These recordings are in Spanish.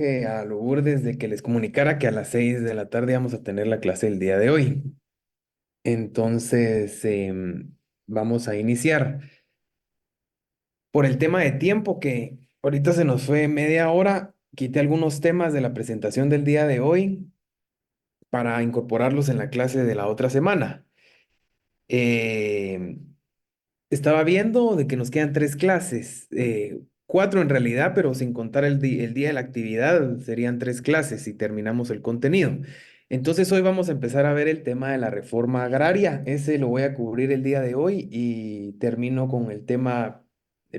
dije a Lourdes de que les comunicara que a las 6 de la tarde vamos a tener la clase el día de hoy. Entonces, vamos a iniciar. Por el tema de tiempo, que ahorita se nos fue media hora, quité algunos temas de la presentación del día de hoy para incorporarlos en la clase de la otra semana. Eh, Estaba viendo de que nos quedan tres clases, cuatro en realidad, pero sin contar el día de la actividad, serían tres clases y terminamos el contenido. Entonces hoy vamos a empezar a ver el tema de la reforma agraria. Ese lo voy a cubrir el día de hoy y termino con el tema,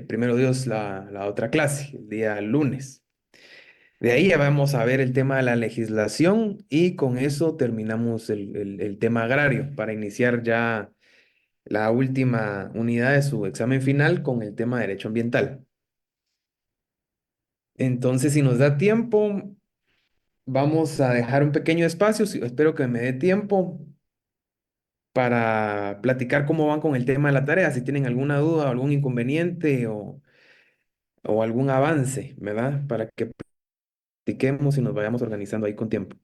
primero Dios, la otra clase, el día lunes. De ahí ya vamos a ver el tema de la legislación y con eso terminamos el tema agrario para iniciar ya la última unidad de su examen final con el tema de derecho ambiental. Entonces, si nos da tiempo, vamos a dejar un pequeño espacio, espero que me dé tiempo para platicar cómo van con el tema de la tarea, si tienen alguna duda, algún inconveniente o algún avance, ¿verdad? Para que platiquemos y nos vayamos organizando ahí con tiempo.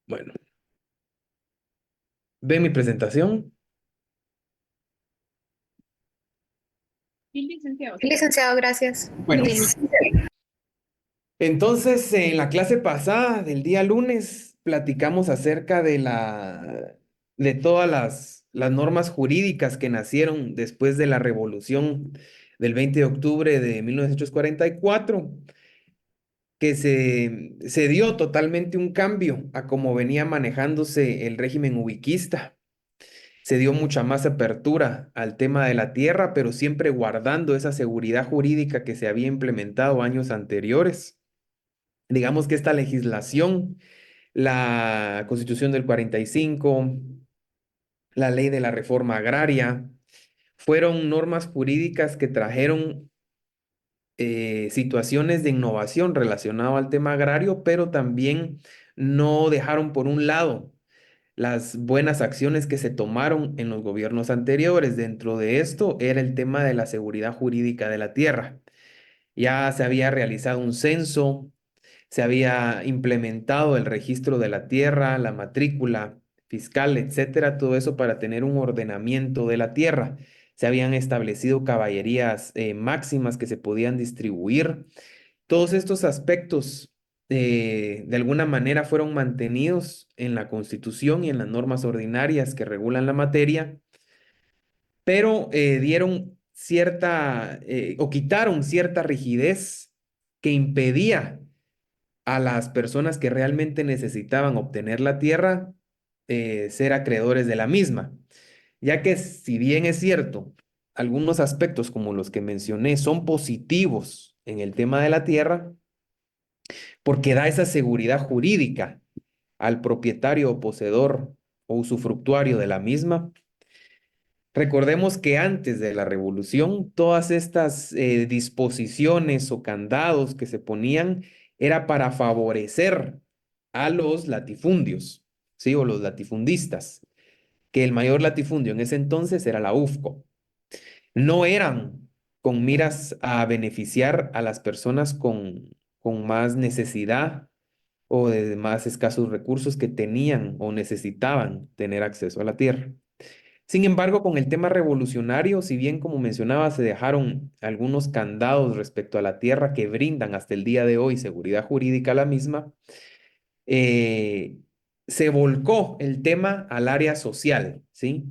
Bueno, ven mi presentación. Sí, licenciado, Sí, sí. licenciado, gracias. Bueno, entonces, en la clase pasada del día lunes platicamos acerca de todas las normas jurídicas que nacieron después de la revolución del 20 de octubre de 1944, que se dio totalmente un cambio a cómo venía manejándose el régimen ubiquista. Se dio mucha más apertura al tema de la tierra, pero siempre guardando esa seguridad jurídica que se había implementado años anteriores. Digamos que esta legislación, la Constitución del 45, la ley de la reforma agraria, fueron normas jurídicas que trajeron situaciones de innovación relacionado al tema agrario, pero también no dejaron por un lado las buenas acciones que se tomaron en los gobiernos anteriores. Dentro de esto era el tema de la seguridad jurídica de la tierra. Ya se había realizado un censo, se había implementado el registro de la tierra, la matrícula fiscal, etcétera, todo eso para tener un ordenamiento de la tierra. Se habían establecido caballerías máximas que se podían distribuir. Todos estos aspectos de alguna manera fueron mantenidos en la Constitución y en las normas ordinarias que regulan la materia, pero dieron cierta o quitaron cierta rigidez que impedía a las personas que realmente necesitaban obtener la tierra, ser acreedores de la misma, ya que si bien es cierto, algunos aspectos como los que mencioné son positivos en el tema de la tierra, porque da esa seguridad jurídica al propietario o poseedor o usufructuario de la misma. Recordemos que antes de la revolución, todas estas disposiciones o candados que se ponían era para favorecer a los latifundios, ¿sí? O los latifundistas, que el mayor latifundio en ese entonces era la UFCO. No eran con miras a beneficiar a las personas con más necesidad o de más escasos recursos que tenían o necesitaban tener acceso a la tierra. Sin embargo, con el tema revolucionario, si bien como mencionaba, se dejaron algunos candados respecto a la tierra que brindan hasta el día de hoy seguridad jurídica a la misma, eh, se volcó el tema al área social, ¿sí?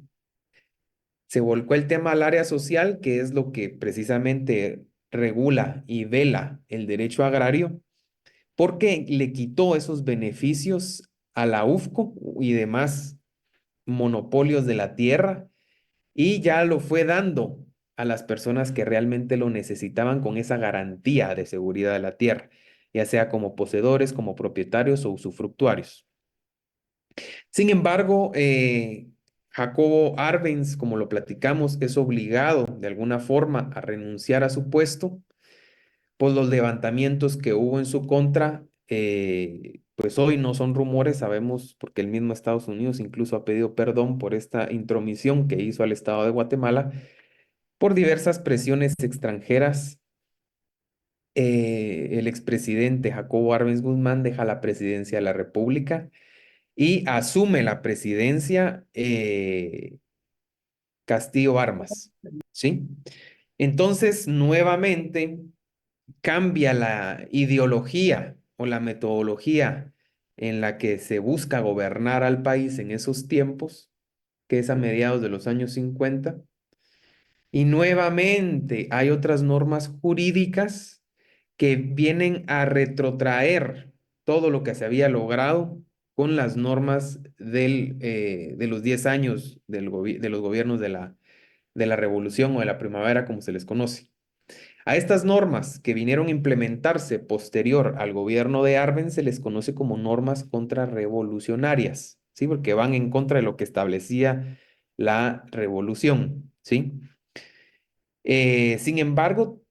Se volcó el tema al área social, que es lo que precisamente regula y vela el derecho agrario, porque le quitó esos beneficios a la UFCO y demás monopolios de la tierra y ya lo fue dando a las personas que realmente lo necesitaban con esa garantía de seguridad de la tierra, ya sea como poseedores, como propietarios o usufructuarios. Sin embargo, Jacobo Arbenz, como lo platicamos, es obligado de alguna forma a renunciar a su puesto por los levantamientos que hubo en su contra. Pues hoy no son rumores, sabemos porque el mismo Estados Unidos incluso ha pedido perdón por esta intromisión que hizo al Estado de Guatemala por diversas presiones extranjeras el expresidente Jacobo Arbenz Guzmán deja la presidencia de la República y asume la presidencia Castillo Armas, ¿sí? Entonces, nuevamente cambia la ideología o la metodología en la que se busca gobernar al país en esos tiempos, que es a mediados de los años 50. Y nuevamente hay otras normas jurídicas que vienen a retrotraer todo lo que se había logrado con las normas de los 10 años de los gobiernos de la Revolución o de la Primavera, como se les conoce. A estas normas que vinieron a implementarse posterior al gobierno de Arbenz se les conoce como normas contrarrevolucionarias, ¿sí? Porque van en contra de lo que establecía la revolución, ¿sí? Sin embargo,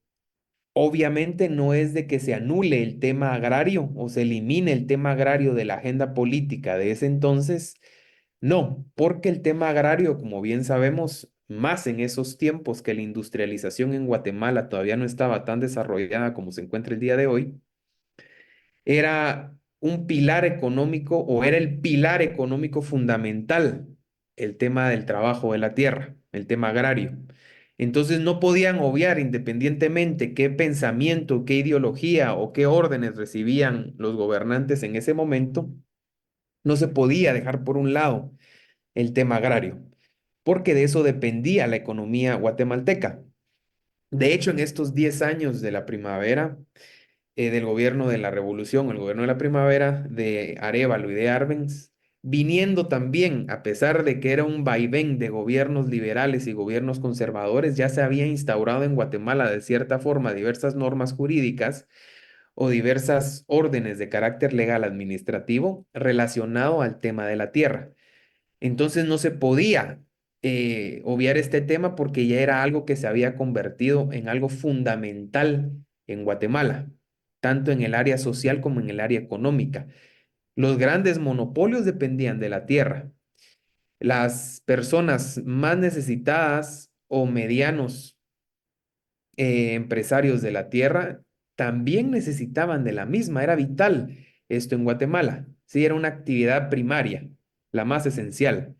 obviamente no es de que se anule el tema agrario o se elimine el tema agrario de la agenda política de ese entonces, no, porque el tema agrario, como bien sabemos, más en esos tiempos que la industrialización en Guatemala todavía no estaba tan desarrollada como se encuentra el día de hoy, era un pilar económico o era el pilar económico fundamental, el tema del trabajo de la tierra, el tema agrario. Entonces no podían obviar independientemente qué pensamiento, qué ideología o qué órdenes recibían los gobernantes en ese momento, no se podía dejar por un lado el tema agrario, porque de eso dependía la economía guatemalteca. De hecho, en estos 10 años de la primavera, del gobierno de la Revolución, el gobierno de la Primavera, de Arévalo y de Arbenz, viniendo también, a pesar de que era un vaivén de gobiernos liberales y gobiernos conservadores, ya se había instaurado en Guatemala de cierta forma diversas normas jurídicas o diversas órdenes de carácter legal administrativo relacionado al tema de la tierra. Entonces no se podía obviar este tema porque ya era algo que se había convertido en algo fundamental en Guatemala, tanto en el área social como en el área económica. Los grandes monopolios dependían de la tierra. Las personas más necesitadas o medianos empresarios de la tierra también necesitaban de la misma. Era vital esto en Guatemala. Sí, era una actividad primaria, la más esencial.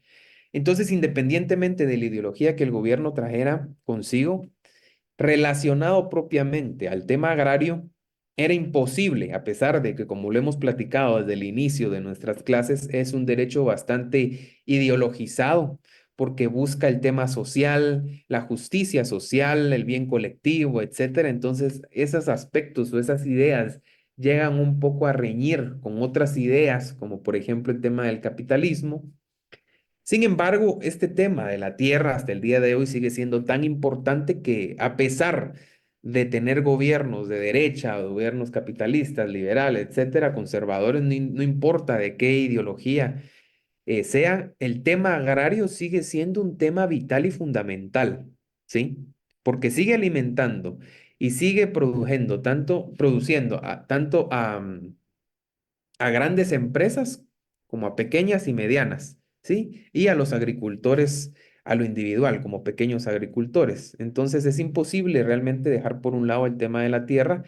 Entonces, independientemente de la ideología que el gobierno trajera consigo, relacionado propiamente al tema agrario, era imposible, a pesar de que, como lo hemos platicado desde el inicio de nuestras clases, es un derecho bastante ideologizado, porque busca el tema social, la justicia social, el bien colectivo, etcétera. Entonces, esos aspectos o esas ideas llegan un poco a reñir con otras ideas, como por ejemplo el tema del capitalismo. Sin embargo, este tema de la tierra hasta el día de hoy sigue siendo tan importante que, a pesar de tener gobiernos de derecha o gobiernos capitalistas, liberales, etcétera, conservadores, no, no importa de qué ideología sea, el tema agrario sigue siendo un tema vital y fundamental, ¿sí? Porque sigue alimentando y sigue produciendo tanto a grandes empresas como a pequeñas y medianas, ¿sí? Y a los agricultores a lo individual, como pequeños agricultores. Entonces es imposible realmente dejar por un lado el tema de la tierra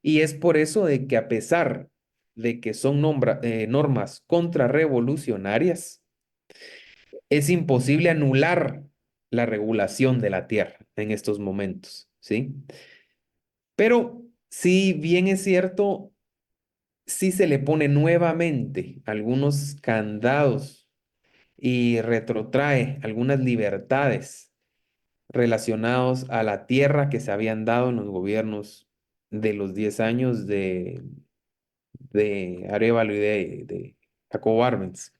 y es por eso de que a pesar de que son normas contrarrevolucionarias, es imposible anular la regulación de la tierra en estos momentos, ¿sí? Pero si bien es cierto, si se le pone nuevamente algunos candados y retrotrae algunas libertades relacionados a la tierra que se habían dado en los gobiernos de los 10 años de Arévalo y de Jacobo Arbenz.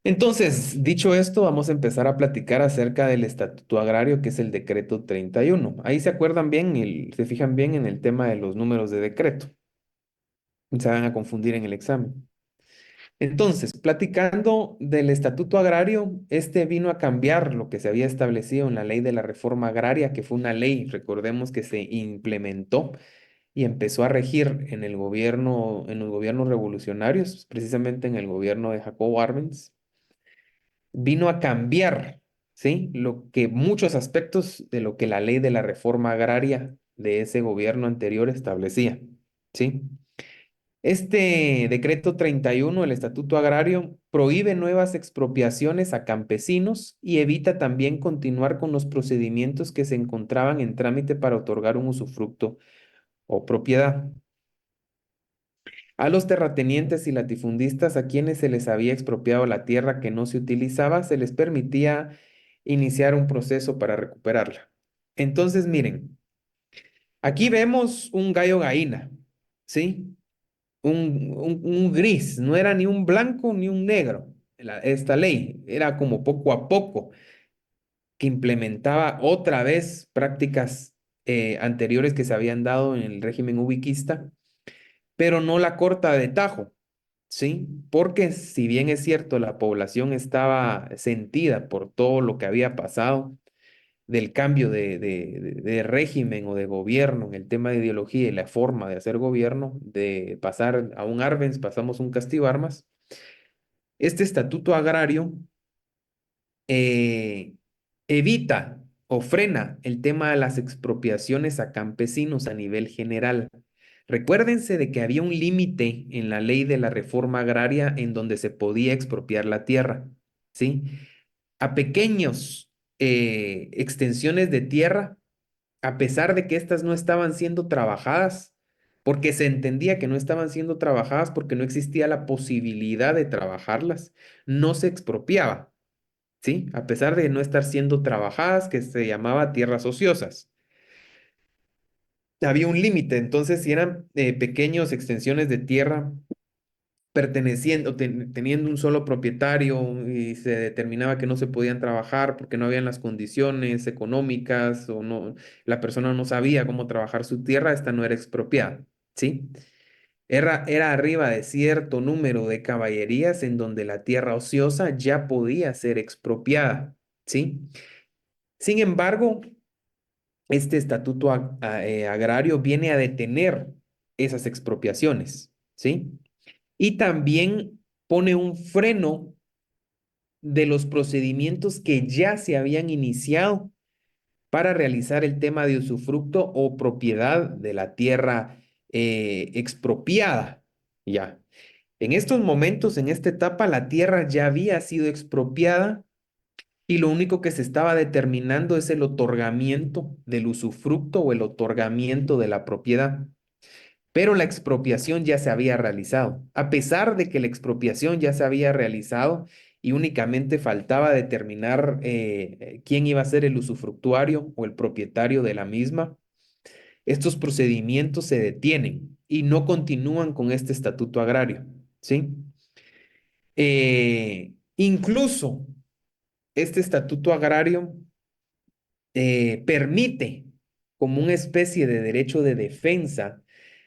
Entonces, dicho esto, vamos a empezar a platicar acerca del Estatuto Agrario, que es el decreto 31. Ahí se acuerdan bien y se fijan bien en el tema de los números de decreto. No se van a confundir en el examen. Entonces, platicando del Estatuto Agrario, este vino a cambiar lo que se había establecido en la ley de la reforma agraria, que fue una ley, recordemos que se implementó y empezó a regir en el gobierno, en los gobiernos revolucionarios, precisamente en el gobierno de Jacobo Arbenz, vino a cambiar, ¿sí? Lo que muchos aspectos de lo que la ley de la reforma agraria de ese gobierno anterior establecía, ¿sí? Este decreto 31, el Estatuto Agrario, prohíbe nuevas expropiaciones a campesinos y evita también continuar con los procedimientos que se encontraban en trámite para otorgar un usufructo o propiedad. A los terratenientes y latifundistas a quienes se les había expropiado la tierra que no se utilizaba, se les permitía iniciar un proceso para recuperarla. Entonces, miren, aquí vemos un gallo gallina, ¿sí? Un gris, no era ni un blanco ni un negro. Esta ley era como poco a poco que implementaba otra vez prácticas anteriores que se habían dado en el régimen ubiquista, pero no la corta de tajo, ¿sí? Porque si bien es cierto, la población estaba sentida por todo lo que había pasado del cambio de régimen o de gobierno en el tema de ideología y la forma de hacer gobierno, de pasar a un Arbenz, pasamos a un Castillo Armas, este estatuto agrario eh, evita o frena el tema de las expropiaciones a campesinos a nivel general. Recuérdense de que había un límite en la ley de la reforma agraria en donde se podía expropiar la tierra, ¿sí? A pequeños extensiones de tierra, a pesar de que éstas no estaban siendo trabajadas, porque se entendía que no estaban siendo trabajadas porque no existía la posibilidad de trabajarlas, no se expropiaba. ¿Sí? A pesar de no estar siendo trabajadas, que se llamaba tierras ociosas. Había un límite, entonces si eran pequeñas extensiones de tierra perteneciendo, teniendo un solo propietario y se determinaba que no se podían trabajar porque no habían las condiciones económicas o no, la persona no sabía cómo trabajar su tierra, esta no era expropiada, ¿sí? Era arriba de cierto número de caballerías en donde la tierra ociosa ya podía ser expropiada, ¿sí? Sin embargo, este estatuto agrario viene a detener esas expropiaciones, ¿sí? Y también pone un freno de los procedimientos que ya se habían iniciado para realizar el tema de usufructo o propiedad de la tierra expropiada, ya. En estos momentos, en esta etapa, la tierra ya había sido expropiada y lo único que se estaba determinando es el otorgamiento del usufructo o el otorgamiento de la propiedad. Pero la expropiación ya se había realizado. A pesar de que la expropiación ya se había realizado y únicamente faltaba determinar quién iba a ser el usufructuario o el propietario de la misma, estos procedimientos se detienen y no continúan con este estatuto agrario, ¿sí? Incluso este estatuto agrario permite como una especie de derecho de defensa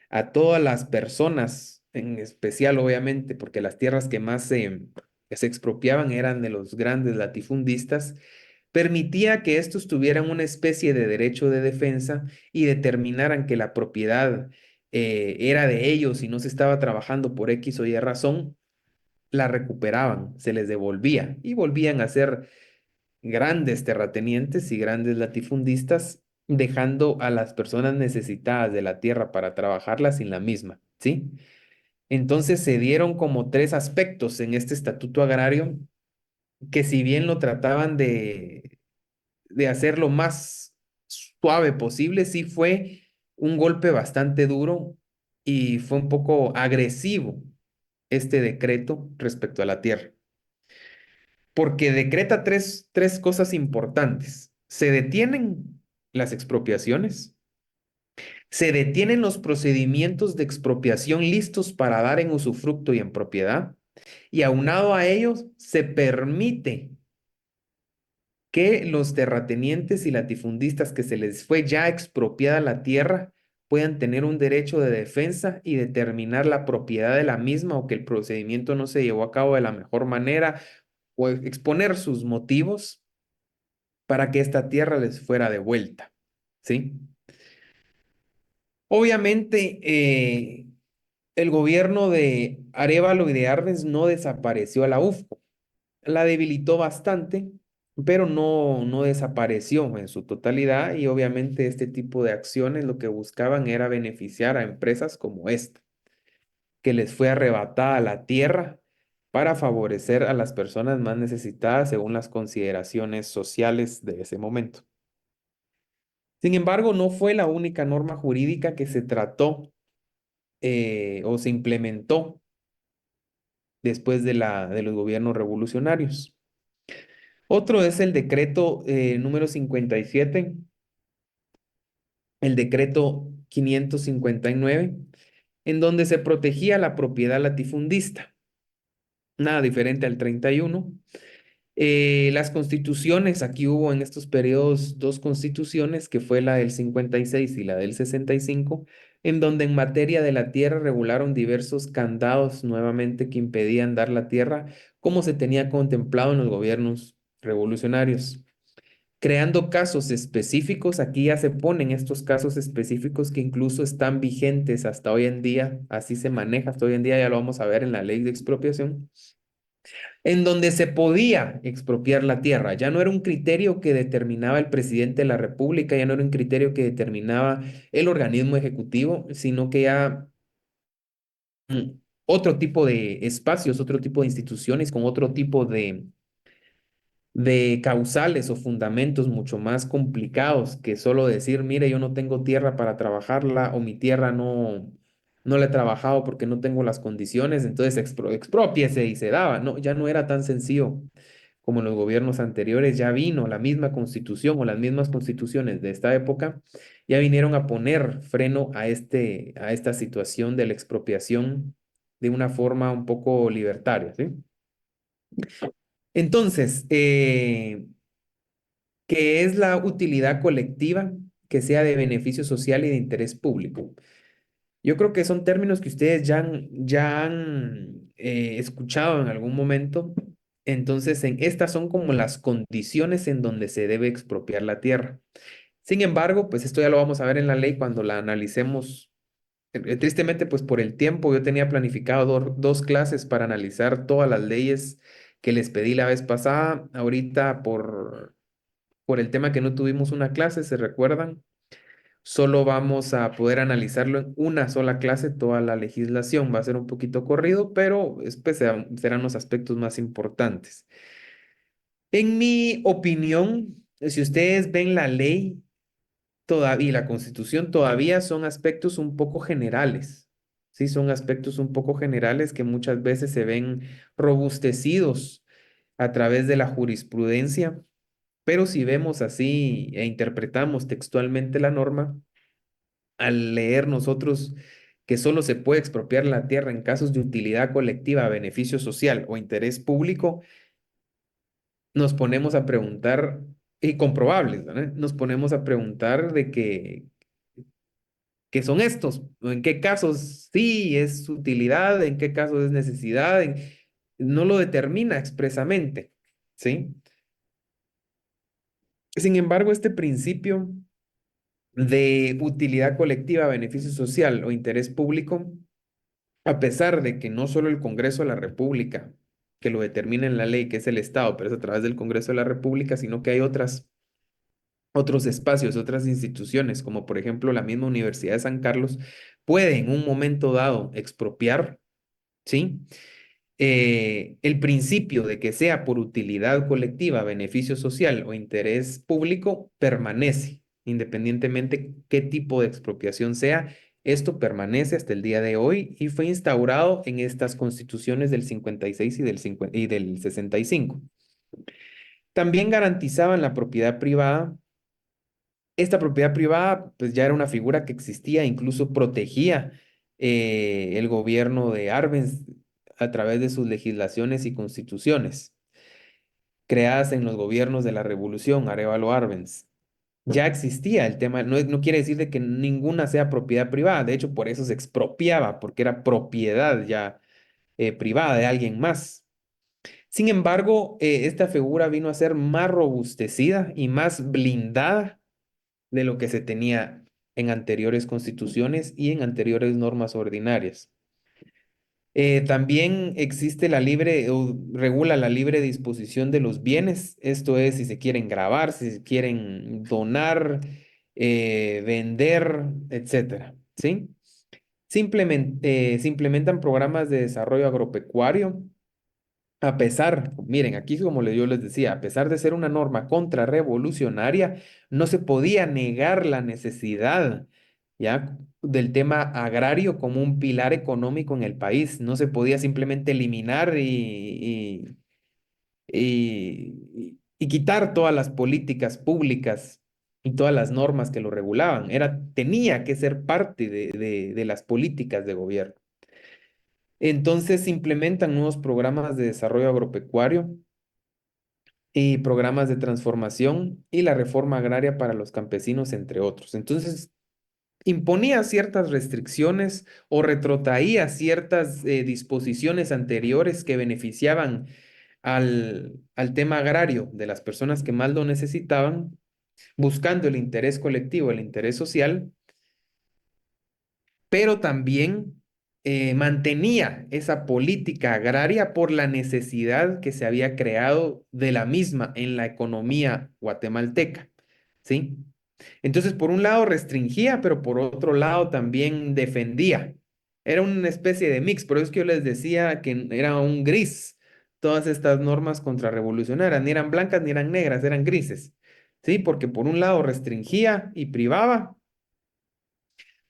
a todas las personas, en especial obviamente, porque las tierras que más que se expropiaban eran de los grandes latifundistas, permitía que estos tuvieran una especie de derecho de defensa y determinaran que la propiedad era de ellos y no se estaba trabajando por X o Y razón, la recuperaban, se les devolvía y volvían a ser grandes terratenientes y grandes latifundistas, dejando a las personas necesitadas de la tierra para trabajarla sin la misma, ¿sí? Entonces se dieron como tres aspectos en este estatuto agrario que si bien lo trataban de hacer lo más suave posible, sí fue un golpe bastante duro y fue un poco agresivo este decreto respecto a la tierra porque decreta tres cosas importantes. Se detienen las expropiaciones, se detienen los procedimientos de expropiación listos para dar en usufructo y en propiedad, y aunado a ellos, se permite que los terratenientes y latifundistas que se les fue ya expropiada la tierra puedan tener un derecho de defensa y determinar la propiedad de la misma o que el procedimiento no se llevó a cabo de la mejor manera o exponer sus motivos para que esta tierra les fuera devuelta, ¿sí? Obviamente, el gobierno de Arévalo y de Arbenz no desapareció a la UFCO, la debilitó bastante pero no desapareció en su totalidad y obviamente este tipo de acciones lo que buscaban era beneficiar a empresas como esta, que les fue arrebatada la tierra para favorecer a las personas más necesitadas según las consideraciones sociales de ese momento. Sin embargo, no fue la única norma jurídica que se trató o se implementó después de los gobiernos revolucionarios. Otro es el decreto número 57, el decreto 559, en donde se protegía la propiedad latifundista, nada diferente al 31. Las constituciones, aquí hubo en estos periodos dos constituciones, que fue la del 56 y la del 65, en donde en materia de la tierra regularon diversos candados nuevamente que impedían dar la tierra como se tenía contemplado en los gobiernos revolucionarios. Creando casos específicos, aquí ya se ponen estos casos específicos que incluso están vigentes hasta hoy en día, así se maneja hasta hoy en día, ya lo vamos a ver en la ley de expropiación en donde se podía expropiar la tierra. Ya no era un criterio que determinaba el presidente de la República, ya no era un criterio que determinaba el organismo ejecutivo, sino que ya otro tipo de espacios, otro tipo de instituciones con otro tipo de causales o fundamentos mucho más complicados que solo decir, mire, yo no tengo tierra para trabajarla o mi tierra no la he trabajado porque no tengo las condiciones, entonces exprópiese y se daba. No, ya no era tan sencillo como en los gobiernos anteriores, ya vino la misma constitución o las mismas constituciones de esta época, ya vinieron a poner freno a esta situación de la expropiación de una forma un poco libertaria, ¿sí? Entonces, ¿qué es la utilidad colectiva que sea de beneficio social y de interés público? Yo creo que son términos que ustedes ya han escuchado en algún momento. Entonces, estas son como las condiciones en donde se debe expropiar la tierra. Sin embargo, pues esto ya lo vamos a ver en la ley cuando la analicemos. Tristemente, pues por el tiempo, yo tenía planificado dos clases para analizar todas las leyes que les pedí la vez pasada. Ahorita, por el tema que no tuvimos una clase, ¿se recuerdan? Solo vamos a poder analizarlo en una sola clase, toda la legislación. Va a ser un poquito corrido, pero pues, serán los aspectos más importantes. En mi opinión, si ustedes ven la ley todavía y la constitución, todavía son aspectos un poco generales. Sí, son aspectos un poco generales que muchas veces se ven robustecidos a través de la jurisprudencia, pero si vemos así e interpretamos textualmente la norma, al leer nosotros que solo se puede expropiar la tierra en casos de utilidad colectiva, beneficio social o interés público, nos ponemos a preguntar, y comprobables, ¿verdad? Nos ponemos a preguntar de qué son estos, o en qué casos sí es utilidad, en qué casos es necesidad, no lo determina expresamente, ¿sí? Sin embargo, este principio de utilidad colectiva, beneficio social o interés público, a pesar de que no solo el Congreso de la República, que lo determina en la ley, que es el Estado, pero es a través del Congreso de la República, sino que hay otros espacios, otras instituciones, como por ejemplo la misma Universidad de San Carlos, puede en un momento dado expropiar, ¿sí? El principio de que sea por utilidad colectiva, beneficio social o interés público permanece, independientemente qué tipo de expropiación sea. Esto permanece hasta el día de hoy y fue instaurado en estas constituciones del 56 y del 50 y del 65. También garantizaban la propiedad privada. Esta propiedad privada, pues ya era una figura que existía, incluso protegía el gobierno de Arbenz a través de sus legislaciones y constituciones, creadas en los gobiernos de la Revolución, Arévalo Arbenz. Ya existía el tema, no quiere decir de que ninguna sea propiedad privada, de hecho por eso se expropiaba, porque era propiedad ya privada de alguien más. Sin embargo, esta figura vino a ser más robustecida y más blindada de lo que se tenía en anteriores constituciones y en anteriores normas ordinarias. También existe la libre, o regula la libre disposición de los bienes. Esto es, si se quieren grabar, si se quieren donar, vender, etcétera. ¿Sí? Se implementan programas de desarrollo agropecuario. A pesar, miren, aquí como yo les decía, a pesar de ser una norma contrarrevolucionaria, no se podía negar la necesidad, ¿ya? Del tema agrario como un pilar económico en el país. No se podía simplemente eliminar y quitar todas las políticas públicas y todas las normas que lo regulaban. Tenía que ser parte de las políticas de gobierno. Entonces se implementan nuevos programas de desarrollo agropecuario y programas de transformación y la reforma agraria para los campesinos, entre otros. Entonces, imponía ciertas restricciones o retrotraía ciertas disposiciones anteriores que beneficiaban al tema agrario de las personas que más lo necesitaban, buscando el interés colectivo, el interés social, pero también mantenía esa política agraria por la necesidad que se había creado de la misma en la economía guatemalteca, ¿sí? Entonces, por un lado restringía, pero por otro lado también defendía. Era una especie de mix, por eso es que yo les decía que era un gris. Todas estas normas contrarrevolucionarias, ni eran blancas ni eran negras, eran grises, ¿sí? Porque por un lado restringía y privaba,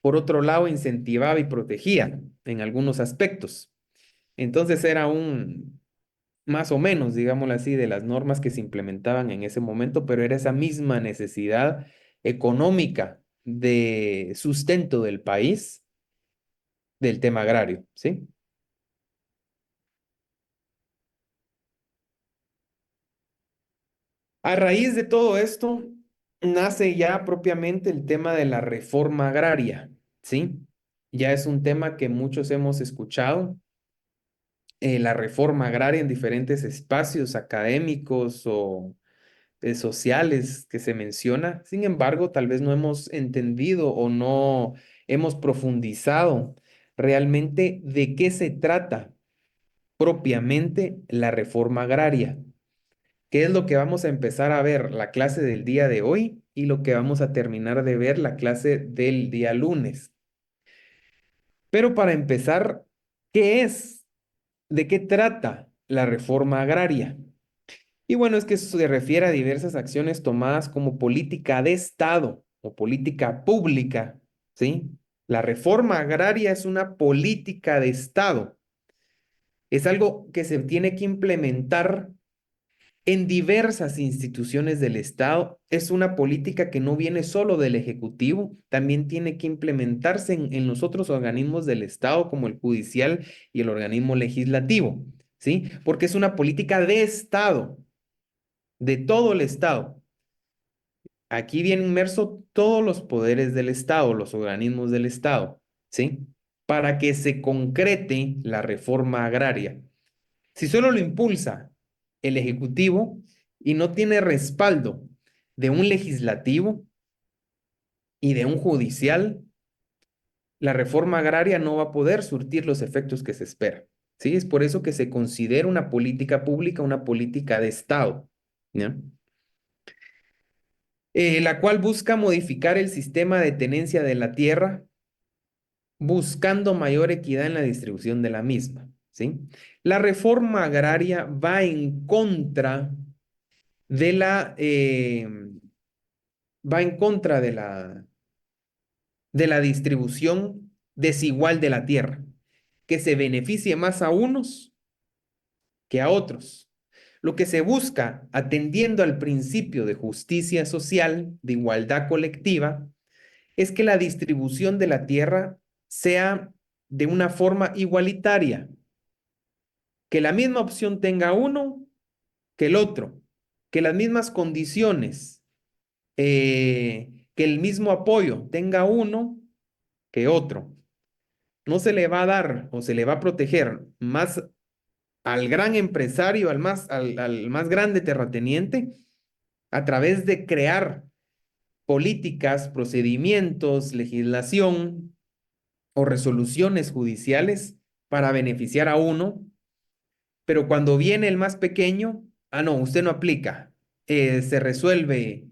por otro lado, incentivaba y protegía en algunos aspectos. Entonces era más o menos, digámoslo así, de las normas que se implementaban en ese momento, pero era esa misma necesidad económica de sustento del país, del tema agrario, ¿sí? A raíz de todo esto, nace ya propiamente el tema de la reforma agraria, ¿sí? Ya es un tema que muchos hemos escuchado, la reforma agraria en diferentes espacios académicos o sociales que se menciona. Sin embargo, tal vez no hemos entendido o no hemos profundizado realmente de qué se trata propiamente la reforma agraria. ¿Qué es lo que vamos a empezar a ver la clase del día de hoy y lo que vamos a terminar de ver la clase del día lunes? Pero para empezar, ¿qué es? ¿De qué trata la reforma agraria? Y bueno, es que eso se refiere a diversas acciones tomadas como política de Estado o política pública, ¿sí? La reforma agraria es una política de Estado. Es algo que se tiene que implementar en diversas instituciones del Estado. Es una política que no viene solo del Ejecutivo, también tiene que implementarse en los otros organismos del Estado, como el judicial y el organismo legislativo, ¿sí? Porque es una política de Estado, de todo el Estado. Aquí viene inmerso todos los poderes del Estado, los organismos del Estado, ¿sí? Para que se concrete la reforma agraria. Si solo lo impulsa el Ejecutivo y no tiene respaldo de un legislativo y de un judicial, la reforma agraria no va a poder surtir los efectos que se espera, ¿sí? Es por eso que se considera una política pública, una política de Estado, ¿ya? La cual busca modificar el sistema de tenencia de la tierra, buscando mayor equidad en la distribución de la misma, ¿sí? La reforma agraria va en contra de va en contra de la distribución desigual de la tierra, que se beneficie más a unos que a otros. Lo que se busca, atendiendo al principio de justicia social, de igualdad colectiva, es que la distribución de la tierra sea de una forma igualitaria, que la misma opción tenga uno que el otro, que las mismas condiciones, que el mismo apoyo tenga uno que otro. No se le va a dar o se le va a proteger más al gran empresario, al más grande terrateniente, a través de crear políticas, procedimientos, legislación o resoluciones judiciales para beneficiar a uno, pero cuando viene el más pequeño, ah, no, usted no aplica, se resuelve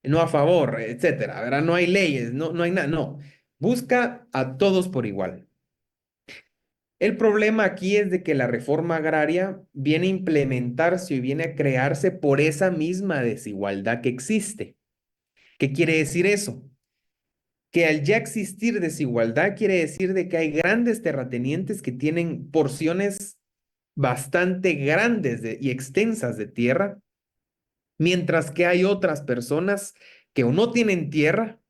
no a favor, etcétera, ¿verdad? No hay leyes, no hay nada, no. Busca a todos por igual. El problema aquí es de que la reforma agraria viene a implementarse y viene a crearse por esa misma desigualdad que existe. ¿Qué quiere decir eso? Que al ya existir desigualdad quiere decir de que hay grandes terratenientes que tienen porciones bastante grandes y extensas de tierra, mientras que hay otras personas que o no tienen tierra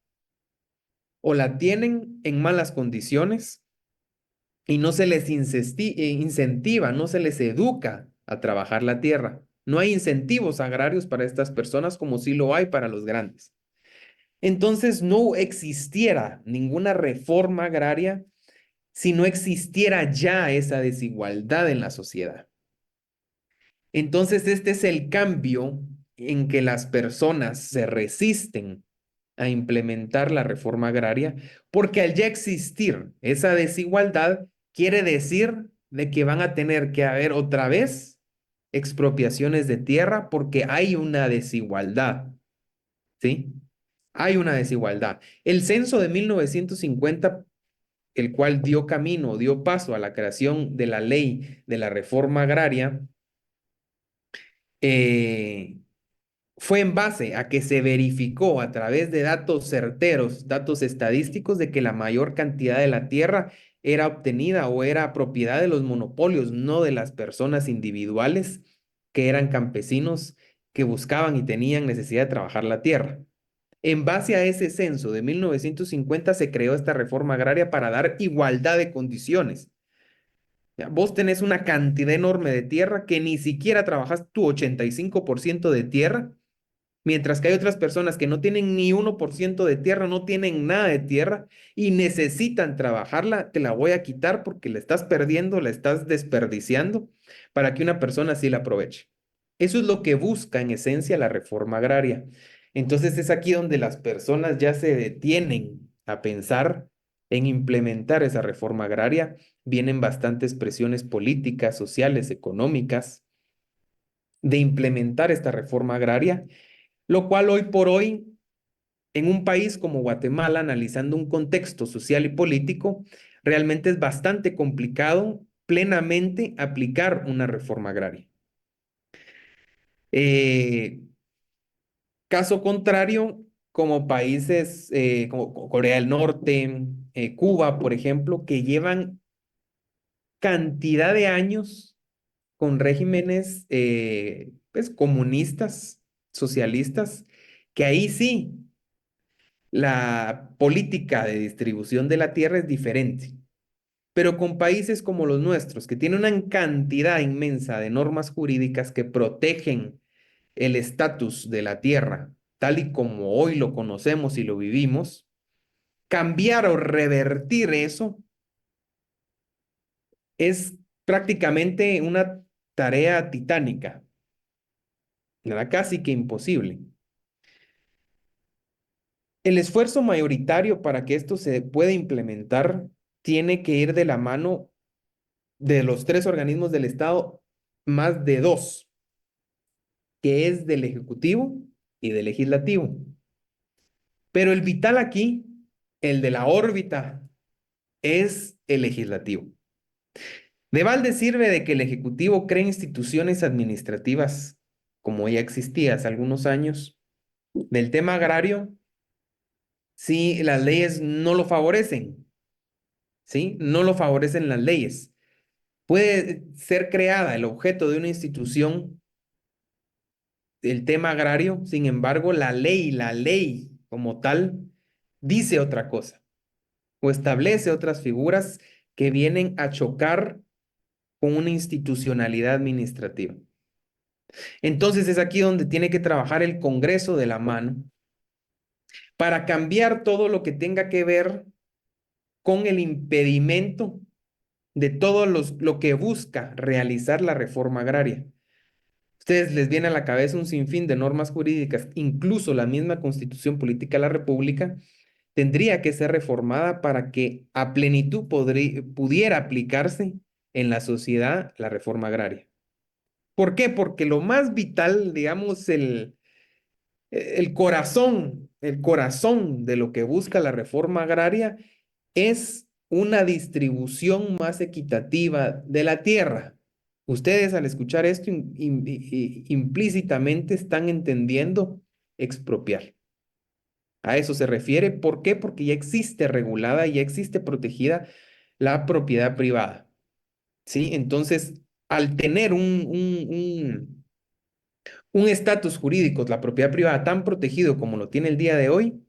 o la tienen en malas condiciones y no se les incentiva, no se les educa a trabajar la tierra. No hay incentivos agrarios para estas personas como sí lo hay para los grandes. Entonces no existiera ninguna reforma agraria si no existiera ya esa desigualdad en la sociedad. Entonces este es el cambio en que las personas se resisten a implementar la reforma agraria, porque al ya existir esa desigualdad, quiere decir de que van a tener que haber otra vez expropiaciones de tierra porque hay una desigualdad, ¿sí? Hay una desigualdad. El censo de 1950, el cual dio camino, dio paso a la creación de la ley de la reforma agraria, eh, fue en base a que se verificó a través de datos certeros, datos estadísticos, de que la mayor cantidad de la tierra era obtenida o era propiedad de los monopolios, no de las personas individuales que eran campesinos que buscaban y tenían necesidad de trabajar la tierra. En base a ese censo de 1950 se creó esta reforma agraria para dar igualdad de condiciones. Ya, vos tenés una cantidad enorme de tierra que ni siquiera trabajas tu 85% de tierra. Mientras que hay otras personas que no tienen ni 1% de tierra, no tienen nada de tierra y necesitan trabajarla, te la voy a quitar porque la estás perdiendo, la estás desperdiciando para que una persona sí la aproveche. Eso es lo que busca en esencia la reforma agraria. Entonces es aquí donde las personas ya se detienen a pensar en implementar esa reforma agraria. Vienen bastantes presiones políticas, sociales, económicas de implementar esta reforma agraria, lo cual hoy por hoy, en un país como Guatemala, analizando un contexto social y político, realmente es bastante complicado plenamente aplicar una reforma agraria. Eh, Caso contrario, como países como Corea del Norte, Cuba, por ejemplo, que llevan cantidad de años con regímenes pues, comunistas, socialistas, que ahí sí la política de distribución de la tierra es diferente. Pero con países como los nuestros, que tienen una cantidad inmensa de normas jurídicas que protegen el estatus de la tierra, tal y como hoy lo conocemos y lo vivimos, cambiar o revertir eso es prácticamente una tarea titánica, ¿verdad? Casi que imposible. El esfuerzo mayoritario para que esto se pueda implementar tiene que ir de la mano de los tres organismos del Estado, más de dos, que es del Ejecutivo y del Legislativo. Pero el vital aquí, el de la órbita, es el Legislativo. De balde sirve de que el Ejecutivo cree instituciones administrativas, como ya existía hace algunos años, del tema agrario, si las leyes no lo favorecen, ¿sí? No lo favorecen las leyes. Puede ser creada el objeto de una institución el tema agrario, sin embargo, la ley como tal, dice otra cosa o establece otras figuras que vienen a chocar con una institucionalidad administrativa. Entonces es aquí donde tiene que trabajar el Congreso de la mano para cambiar todo lo que tenga que ver con el impedimento de todo lo que busca realizar la reforma agraria. Ustedes les viene a la cabeza un sinfín de normas jurídicas, incluso la misma Constitución Política de la República tendría que ser reformada para que a plenitud pudiera aplicarse en la sociedad la reforma agraria. ¿Por qué? Porque lo más vital, digamos, el corazón de lo que busca la reforma agraria es una distribución más equitativa de la tierra. Ustedes al escuchar esto implícitamente están entendiendo expropiar. A eso se refiere. ¿Por qué? Porque ya existe regulada, ya existe protegida la propiedad privada. ¿Sí? Entonces, al tener un estatus jurídico, la propiedad privada tan protegido como lo tiene el día de hoy,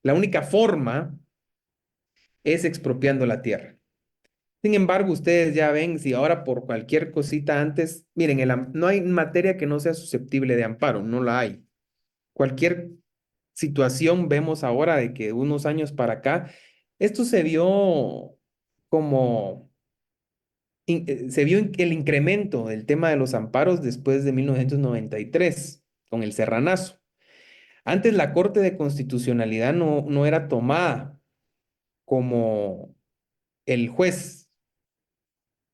la única forma es expropiando la tierra. Sin embargo, ustedes ya ven, si ahora por cualquier cosita antes, miren, no hay materia que no sea susceptible de amparo, no la hay. Cualquier situación vemos ahora de que unos años para acá, esto se vio como, el incremento del tema de los amparos después de 1993 con el Serranazo. Antes la Corte de Constitucionalidad no era tomada como el juez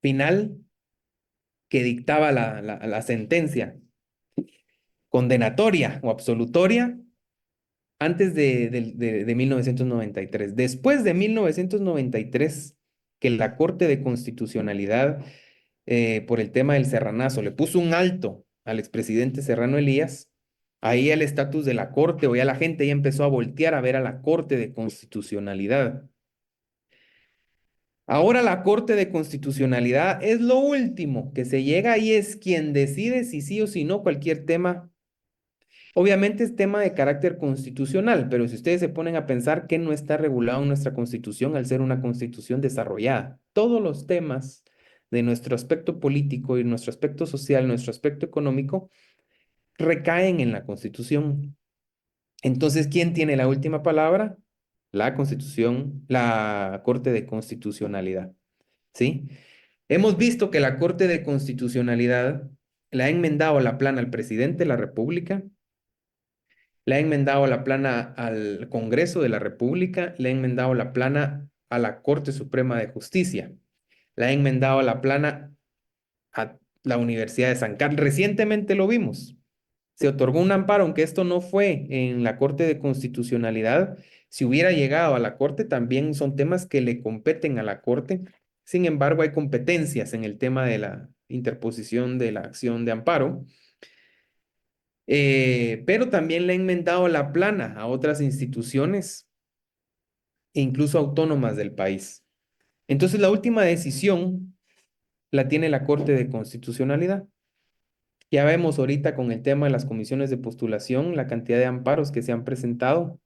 final que dictaba la sentencia condenatoria o absolutoria antes de 1993. Después de 1993, que la Corte de Constitucionalidad, por el tema del Serranazo, le puso un alto al expresidente Serrano Elías, ahí el estatus de la Corte, o ya la gente ya empezó a voltear a ver a la Corte de Constitucionalidad. Ahora la Corte de Constitucionalidad es lo último que se llega y es quien decide si sí o si no cualquier tema. Obviamente es tema de carácter constitucional, pero si ustedes se ponen a pensar que no está regulado en nuestra Constitución al ser una Constitución desarrollada, todos los temas de nuestro aspecto político y nuestro aspecto social, nuestro aspecto económico, recaen en la Constitución. Entonces, ¿quién tiene la última palabra? La Constitución, la Corte de Constitucionalidad. ¿Sí? Hemos visto que la Corte de Constitucionalidad le ha enmendado la plana al presidente de la República, le ha enmendado la plana al Congreso de la República, le ha enmendado la plana a la Corte Suprema de Justicia, le ha enmendado la plana a la Universidad de San Carlos. Recientemente lo vimos. Se otorgó un amparo, aunque esto no fue en la Corte de Constitucionalidad. Si hubiera llegado a la Corte, también son temas que le competen a la Corte. Sin embargo, hay competencias en el tema de la interposición de la acción de amparo. Pero también le han enmendado la plana a otras instituciones e incluso autónomas del país. Entonces, la última decisión la tiene la Corte de Constitucionalidad. Ya vemos ahorita con el tema de las comisiones de postulación, la cantidad de amparos que se han presentado,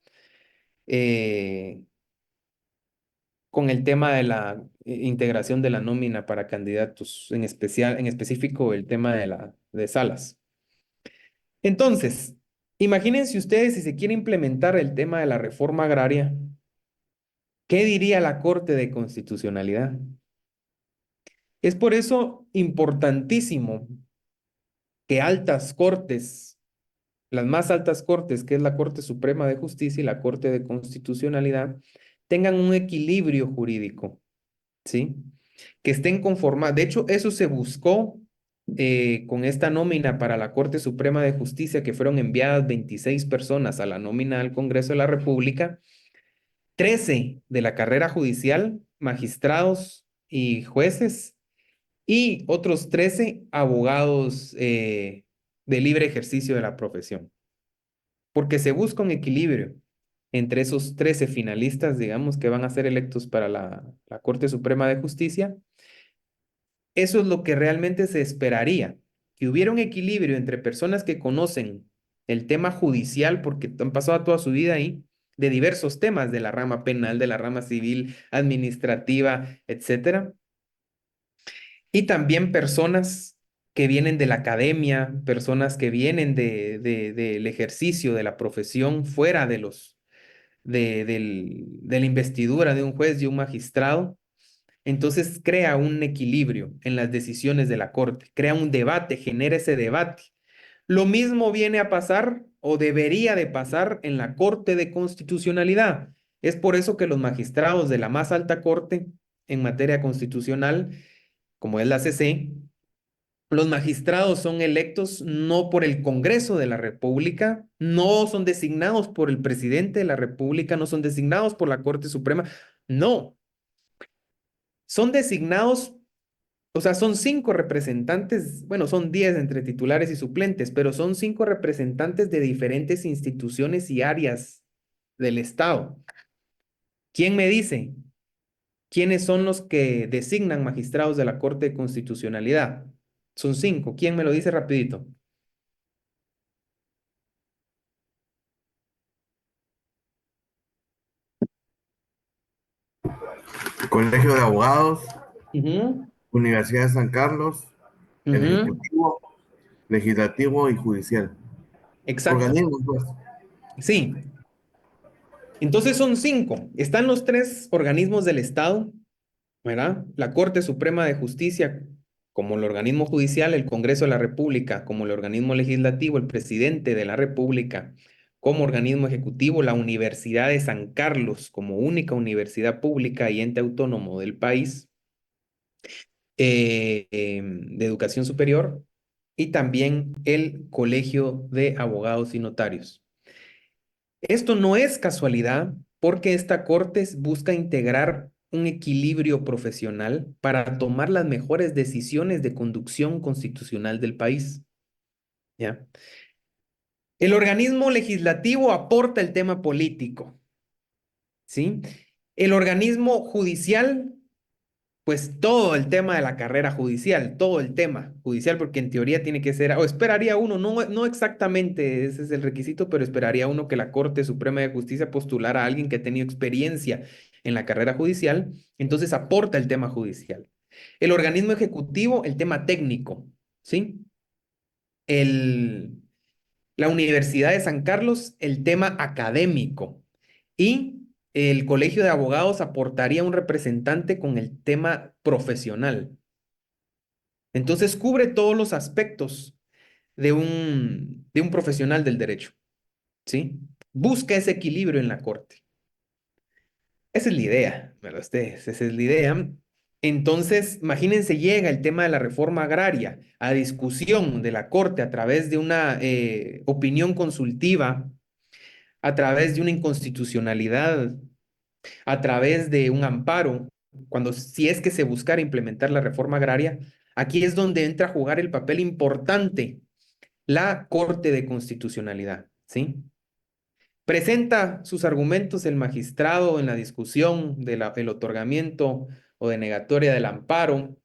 eh, con el tema de la integración de la nómina para candidatos, en especial, en específico el tema de salas. Entonces, imagínense ustedes si se quiere implementar el tema de la reforma agraria, ¿qué diría la Corte de Constitucionalidad? Es por eso importantísimo que altas cortes, las más altas cortes, que es la Corte Suprema de Justicia y la Corte de Constitucionalidad, tengan un equilibrio jurídico, ¿sí? Que estén conformadas. De hecho, eso se buscó con esta nómina para la Corte Suprema de Justicia, que fueron enviadas 26 personas a la nómina al Congreso de la República, 13 de la carrera judicial, magistrados y jueces, y otros 13 abogados de libre ejercicio de la profesión, porque se busca un equilibrio entre esos 13 finalistas, digamos, que van a ser electos para la Corte Suprema de Justicia. Eso es lo que realmente se esperaría, que hubiera un equilibrio entre personas que conocen el tema judicial, porque han pasado toda su vida ahí, de diversos temas, de la rama penal, de la rama civil, administrativa, etcétera, y también personas que vienen de la academia, personas que vienen del ejercicio de la profesión fuera de la investidura de un juez y un magistrado. Entonces crea un equilibrio en las decisiones de la Corte, crea un debate, genera ese debate. Lo mismo viene a pasar o debería de pasar en la Corte de Constitucionalidad. Es por eso que los magistrados de la más alta Corte en materia constitucional como es la CC, los magistrados son electos no por el Congreso de la República, no son designados por el presidente de la República, no son designados por la Corte Suprema, no, son designados, o sea, son 5 representantes, bueno, son 10 entre titulares y suplentes, pero son 5 representantes de diferentes instituciones y áreas del Estado. ¿Quién me dice quiénes son los que designan magistrados de la Corte de Constitucionalidad? Son 5. ¿Quién me lo dice rapidito? Colegio de Abogados, Ujú, Universidad de San Carlos, el ujú, Ejecutivo, Legislativo y Judicial. exacto. Organismos, pues. Sí. Entonces son 5. Están los 3 organismos del Estado, ¿verdad? La Corte Suprema de Justicia como el organismo judicial, el Congreso de la República como el organismo legislativo, el presidente de la República como organismo ejecutivo, la Universidad de San Carlos como única universidad pública y ente autónomo del país de educación superior y también el Colegio de Abogados y Notarios. Esto no es casualidad porque esta corte busca integrar un equilibrio profesional para tomar las mejores decisiones de conducción constitucional del país. ¿Ya? El organismo legislativo aporta el tema político, ¿sí? El organismo judicial, pues todo el tema de la carrera judicial, todo el tema judicial, porque en teoría tiene que ser, o esperaría uno, no exactamente ese es el requisito, pero esperaría uno que la Corte Suprema de Justicia postulara a alguien que ha tenido experiencia en la carrera judicial, entonces aporta el tema judicial. El organismo ejecutivo, el tema técnico, ¿sí? El, la Universidad de San Carlos, el tema académico. Y el Colegio de Abogados aportaría un representante con el tema profesional. Entonces cubre todos los aspectos de un profesional del derecho, ¿sí? Busca ese equilibrio en la corte. Esa es la idea, ¿verdad? Esa es la idea. Entonces, imagínense, llega el tema de la reforma agraria a discusión de la corte a través de una opinión consultiva, a través de una inconstitucionalidad, a través de un amparo, cuando si es que se buscara implementar la reforma agraria, aquí es donde entra a jugar el papel importante la Corte de Constitucionalidad, ¿sí? Presenta sus argumentos el magistrado en la discusión del otorgamiento o denegatoria del amparo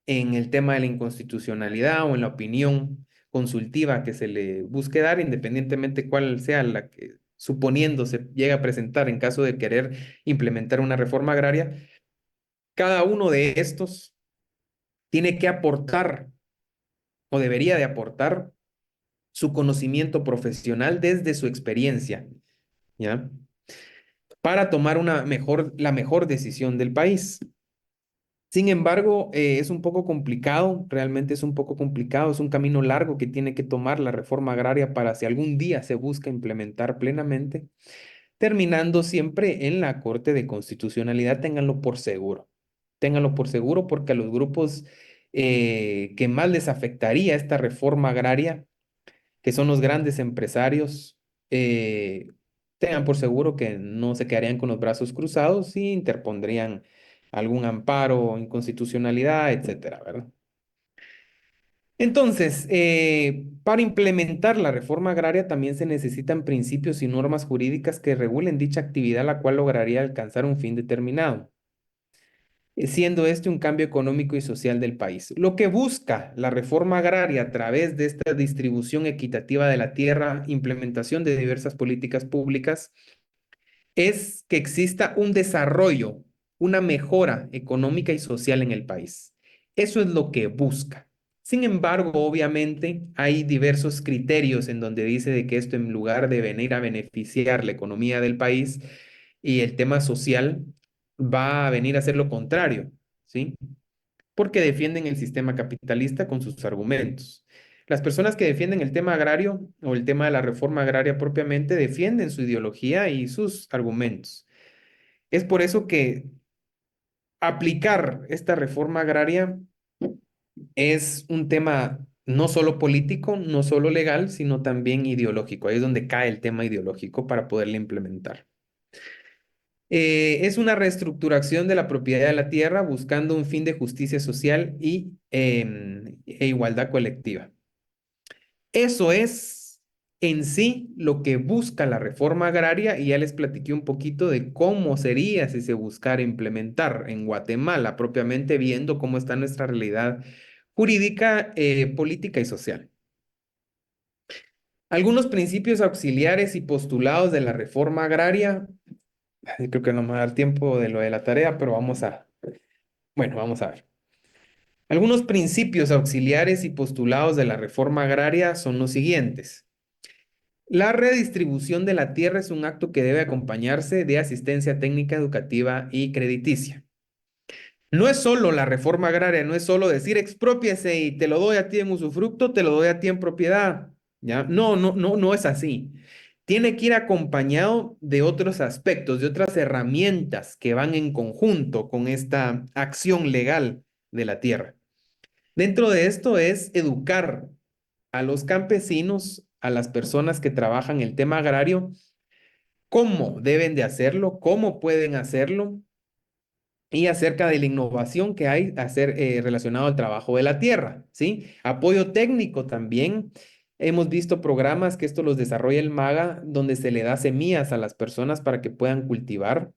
en el tema de la inconstitucionalidad o en la opinión consultiva que se le busque dar, independientemente cuál sea la que suponiendo se llega a presentar en caso de querer implementar una reforma agraria, cada uno de estos tiene que aportar o debería de aportar su conocimiento profesional desde su experiencia, ¿ya? Para tomar la mejor decisión del país. Sin embargo, es un poco complicado, realmente es un poco complicado, es un camino largo que tiene que tomar la reforma agraria para si algún día se busca implementar plenamente, terminando siempre en la Corte de Constitucionalidad, ténganlo por seguro porque a los grupos que más les afectaría esta reforma agraria, que son los grandes empresarios, tengan por seguro que no se quedarían con los brazos cruzados y interpondrían algún amparo, inconstitucionalidad, etcétera, ¿verdad? Entonces, para implementar la reforma agraria también se necesitan principios y normas jurídicas que regulen dicha actividad, la cual lograría alcanzar un fin determinado, siendo este un cambio económico y social del país. Lo que busca la reforma agraria a través de esta distribución equitativa de la tierra, implementación de diversas políticas públicas, es que exista un desarrollo, una mejora económica y social en el país. Eso es lo que busca. Sin embargo, obviamente hay diversos criterios en donde dice de que esto en lugar de venir a beneficiar la economía del país y el tema social, va a venir a hacer lo contrario, ¿sí? Porque defienden el sistema capitalista con sus argumentos. Las personas que defienden el tema agrario o el tema de la reforma agraria propiamente defienden su ideología y sus argumentos. Es por eso que Aplicar esta reforma agraria es un tema no solo político, no solo legal, sino también ideológico. Ahí es donde cae el tema ideológico para poderla implementar. Es una reestructuración de la propiedad de la tierra buscando un fin de justicia social e igualdad colectiva. Eso es en sí lo que busca la reforma agraria y ya les platiqué un poquito de cómo sería si se buscara implementar en Guatemala, propiamente viendo cómo está nuestra realidad jurídica, política y social. Algunos principios auxiliares y postulados de la reforma agraria. Ay, creo que no me va a dar tiempo de lo de la tarea, pero vamos a ver. Algunos principios auxiliares y postulados de la reforma agraria son los siguientes. La redistribución de la tierra es un acto que debe acompañarse de asistencia técnica, educativa y crediticia. No es solo la reforma agraria, no es solo decir exprópiese y te lo doy a ti en usufructo, te lo doy a ti en propiedad. ¿Ya? No, no, no, no es así. Tiene que ir acompañado de otros aspectos, de otras herramientas que van en conjunto con esta acción legal de la tierra. Dentro de esto es educar a los campesinos, a las personas que trabajan el tema agrario, cómo deben de hacerlo, cómo pueden hacerlo y acerca de la innovación que hay relacionado al trabajo de la tierra, ¿sí? Apoyo técnico también. Hemos visto programas que esto los desarrolla el MAGA, donde se le da semillas a las personas para que puedan cultivar.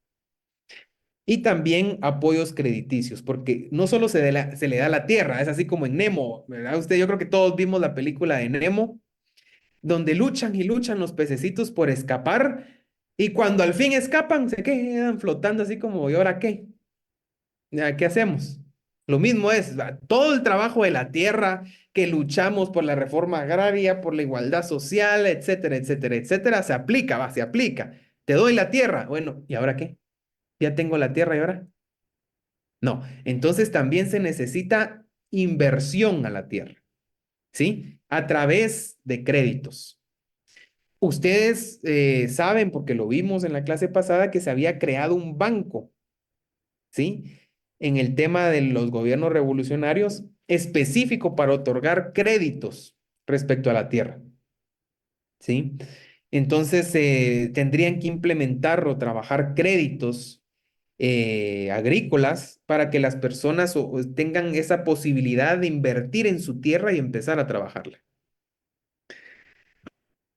Y también apoyos crediticios, porque no solo se le da la tierra, es así como en Nemo, ¿verdad? Yo creo que todos vimos la película de Nemo, donde luchan y luchan los pececitos por escapar, y cuando al fin escapan, se quedan flotando así como, ¿y ahora qué? ¿Ya qué hacemos? Lo mismo es, ¿va? Todo el trabajo de la tierra que luchamos por la reforma agraria, por la igualdad social, etcétera, etcétera, etcétera, se aplica, va, se aplica. Te doy la tierra. Bueno, ¿y ahora qué? ¿Ya tengo la tierra y ahora? No. Entonces también se necesita inversión a la tierra, ¿sí? A través de créditos. Ustedes saben, porque lo vimos en la clase pasada, que se había creado un banco, ¿sí? En el tema de los gobiernos revolucionarios, específico para otorgar créditos respecto a la tierra, ¿sí? Entonces, tendrían que implementar o trabajar créditos agrícolas para que las personas tengan esa posibilidad de invertir en su tierra y empezar a trabajarla.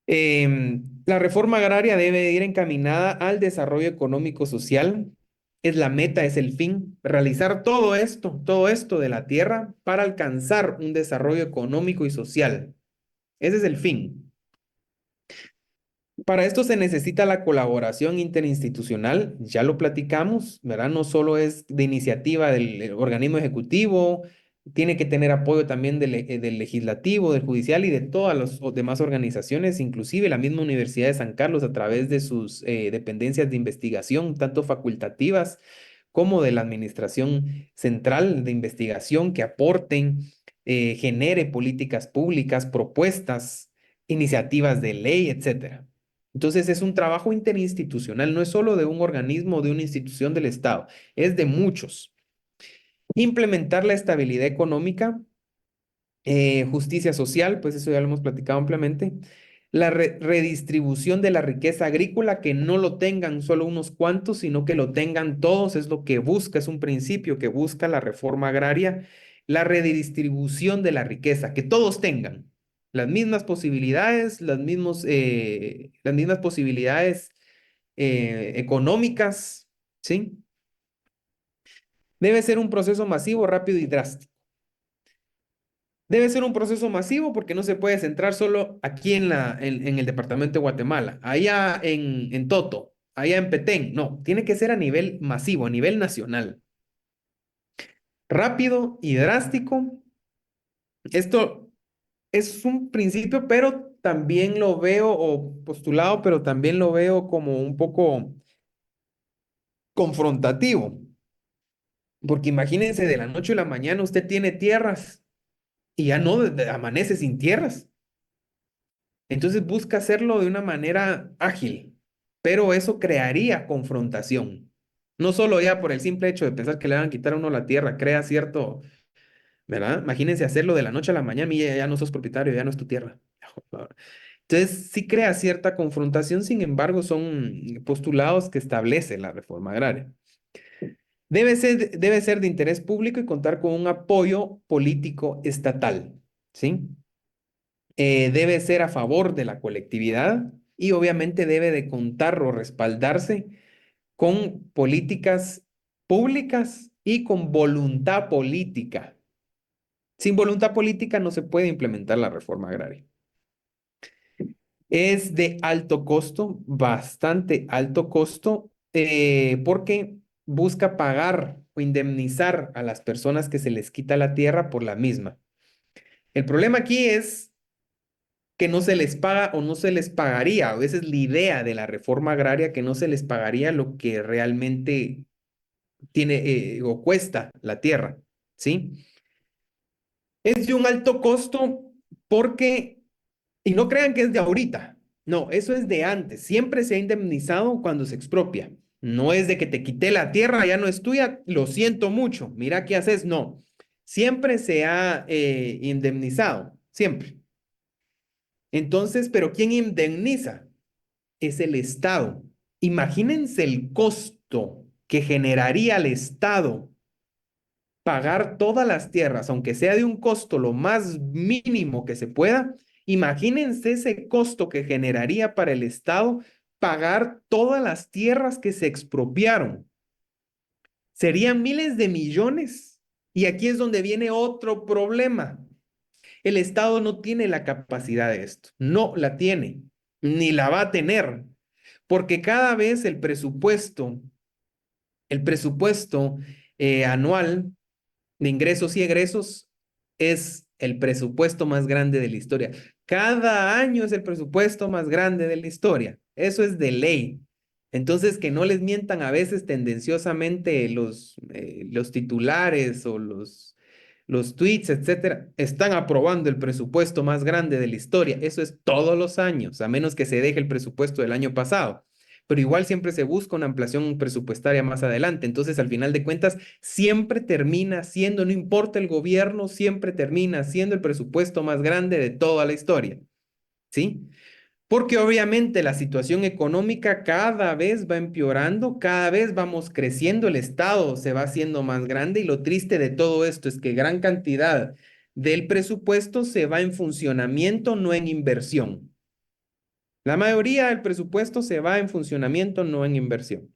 La reforma agraria debe ir encaminada al desarrollo económico social. Es la meta, es el fin. Realizar todo esto de la tierra para alcanzar un desarrollo económico y social. Ese es el fin. Para esto se necesita la colaboración interinstitucional, ya lo platicamos, ¿verdad? No solo es de iniciativa del organismo ejecutivo, tiene que tener apoyo también del legislativo, del judicial y de todas las demás organizaciones, inclusive la misma Universidad de San Carlos a través de sus dependencias de investigación, tanto facultativas como de la Administración Central de Investigación, que aporten, genere políticas públicas, propuestas, iniciativas de ley, etcétera. Entonces es un trabajo interinstitucional, no es solo de un organismo o de una institución del Estado, es de muchos. Implementar la estabilidad económica, justicia social, pues eso ya lo hemos platicado ampliamente. La redistribución de la riqueza agrícola, que no lo tengan solo unos cuantos, sino que lo tengan todos, es lo que busca, es un principio que busca la reforma agraria. La redistribución de la riqueza, que todos tengan las mismas posibilidades, las mismas posibilidades económicas, ¿sí? Debe ser un proceso masivo, rápido y drástico. Debe ser un proceso masivo porque no se puede centrar solo aquí en el departamento de Guatemala, allá en Toto, allá en Petén. No, tiene que ser a nivel masivo, a nivel nacional. Rápido y drástico. Esto es un principio, pero también lo veo, o postulado, pero también lo veo como un poco confrontativo. Porque imagínense, de la noche a la mañana usted tiene tierras y ya no amanece sin tierras. Entonces busca hacerlo de una manera ágil, pero eso crearía confrontación, No solo ya por el simple hecho de pensar que le van a quitar a uno la tierra, crea cierto, ¿verdad? Imagínense hacerlo de la noche a la mañana y ya no sos propietario, ya no es tu tierra. Entonces, sí crea cierta confrontación, sin embargo, son postulados que establece la reforma agraria. Debe ser de interés público y contar con un apoyo político estatal, ¿sí? Debe ser a favor de la colectividad y obviamente debe de contar o respaldarse con políticas públicas y con voluntad política. Sin voluntad política no se puede implementar la reforma agraria. Es de alto costo, bastante alto costo, porque busca pagar o indemnizar a las personas que se les quita la tierra por la misma. El problema aquí es que no se les paga o no se les pagaría, o esa es la idea de la reforma agraria, que no se les pagaría lo que realmente tiene o cuesta la tierra, ¿sí? Es de un alto costo porque, y no crean que es de ahorita, no, eso es de antes, siempre se ha indemnizado cuando se expropia. No es de que te quité la tierra, ya no es tuya, lo siento mucho, mira qué haces, no. Siempre se ha indemnizado, siempre. Entonces, ¿pero quién indemniza? Es el Estado. Imagínense el costo que generaría al Estado pagar todas las tierras, aunque sea de un costo lo más mínimo que se pueda. Imagínense ese costo que generaría para el Estado pagar todas las tierras que se expropiaron. Serían miles de millones. Y aquí es donde viene otro problema. El Estado no tiene la capacidad de esto, no la tiene, ni la va a tener, porque cada vez el presupuesto anual de ingresos y egresos es el presupuesto más grande de la historia. Cada año es el presupuesto más grande de la historia. Eso es de ley. Entonces, que no les mientan a veces tendenciosamente los titulares o los tweets, etcétera, están aprobando el presupuesto más grande de la historia. Eso es todos los años, a menos que se deje el presupuesto del año pasado. Pero igual siempre se busca una ampliación presupuestaria más adelante. Entonces, al final de cuentas, siempre termina siendo, no importa el gobierno, siempre termina siendo el presupuesto más grande de toda la historia. ¿Sí? Porque obviamente la situación económica cada vez va empeorando, cada vez vamos creciendo, el Estado se va haciendo más grande y lo triste de todo esto es que gran cantidad del presupuesto se va en funcionamiento, no en inversión. La mayoría del presupuesto se va en funcionamiento, no en inversión.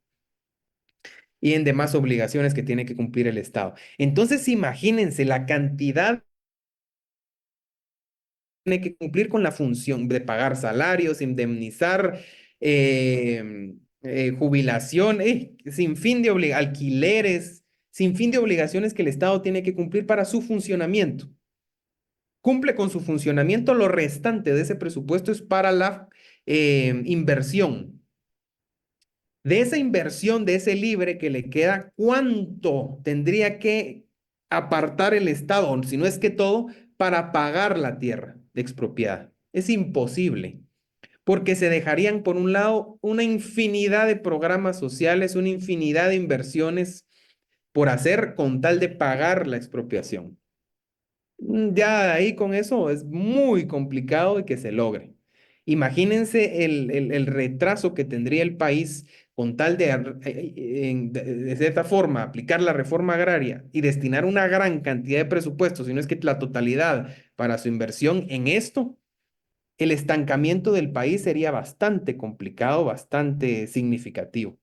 Y en demás obligaciones que tiene que cumplir el Estado. Entonces, imagínense la cantidad tiene que cumplir con la función de pagar salarios, indemnizar, jubilación, sin fin de alquileres, sin fin de obligaciones que el Estado tiene que cumplir para su funcionamiento. Cumple con su funcionamiento, lo restante de ese presupuesto es para la inversión. De esa inversión, de ese libre que le queda, ¿cuánto tendría que apartar el Estado, si no es que todo, para pagar la tierra expropiada? Es imposible, porque se dejarían, por un lado, una infinidad de programas sociales, una infinidad de inversiones por hacer con tal de pagar la expropiación. Ya ahí con eso es muy complicado de que se logre. Imagínense el retraso que tendría el país con tal de cierta forma, aplicar la reforma agraria y destinar una gran cantidad de presupuestos, si no es que la totalidad para su inversión en esto, el estancamiento del país sería bastante complicado, bastante significativo.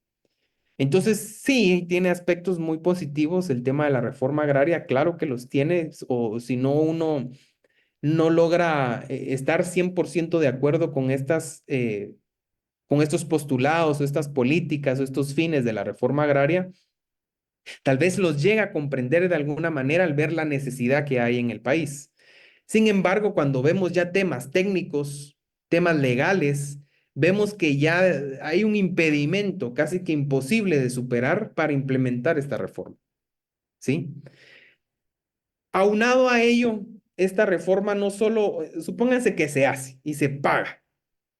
Entonces, sí, tiene aspectos muy positivos el tema de la reforma agraria, claro que los tiene, o si no, uno no logra estar 100% de acuerdo con estos postulados o estas políticas o estos fines de la reforma agraria, tal vez los llega a comprender de alguna manera al ver la necesidad que hay en el país. Sin embargo, cuando vemos ya temas técnicos, temas legales, vemos que ya hay un impedimento casi que imposible de superar para implementar esta reforma, ¿sí? Aunado a ello, esta reforma no solo, supónganse que se hace y se paga,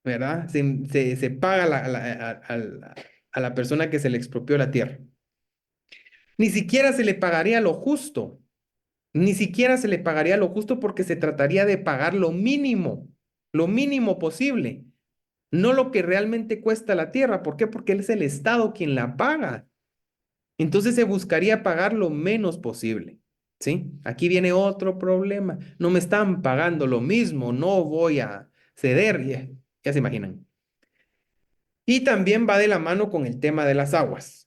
¿verdad? Se paga a la persona que se le expropió la tierra. Ni siquiera se le pagaría lo justo. Ni siquiera se le pagaría lo justo porque se trataría de pagar lo mínimo posible, no lo que realmente cuesta la tierra. ¿Por qué? Porque es el Estado quien la paga. Entonces se buscaría pagar lo menos posible, ¿sí? Aquí viene otro problema. No me están pagando lo mismo, no voy a ceder, ya se imaginan. Y también va de la mano con el tema de las aguas.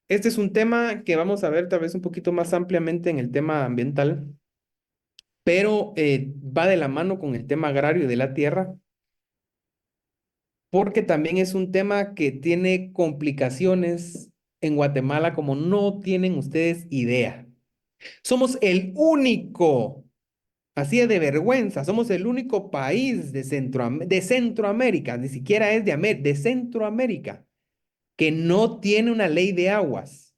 Este es un tema que vamos a ver tal vez un poquito más ampliamente en el tema ambiental, pero va de la mano con el tema agrario y de la tierra, porque también es un tema que tiene complicaciones en Guatemala como no tienen ustedes idea. Somos el único, así de vergüenza, somos el único país de Centroamérica, ni siquiera es de Centroamérica, que no tiene una ley de aguas.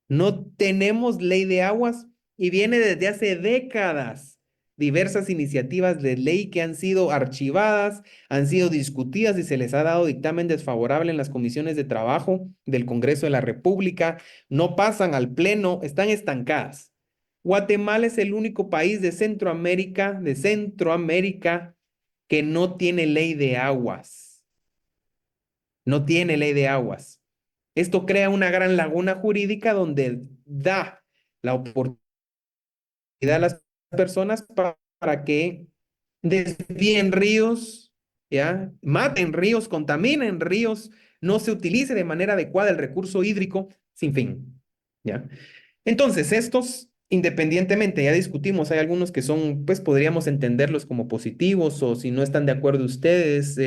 No tenemos ley de aguas y viene desde hace décadas. Diversas iniciativas de ley que han sido archivadas, han sido discutidas y se les ha dado dictamen desfavorable en las comisiones de trabajo del Congreso de la República. No pasan al pleno, están estancadas. Guatemala es el único país de Centroamérica, que no tiene ley de aguas. No tiene ley de aguas. Esto crea una gran laguna jurídica donde da la oportunidad a las personas para que desvíen ríos, ¿ya? Maten ríos, contaminen ríos, no se utilice de manera adecuada el recurso hídrico, sin fin, ¿ya? Entonces, estos, independientemente, ya discutimos, hay algunos que son, pues podríamos entenderlos como positivos o si no están de acuerdo ustedes,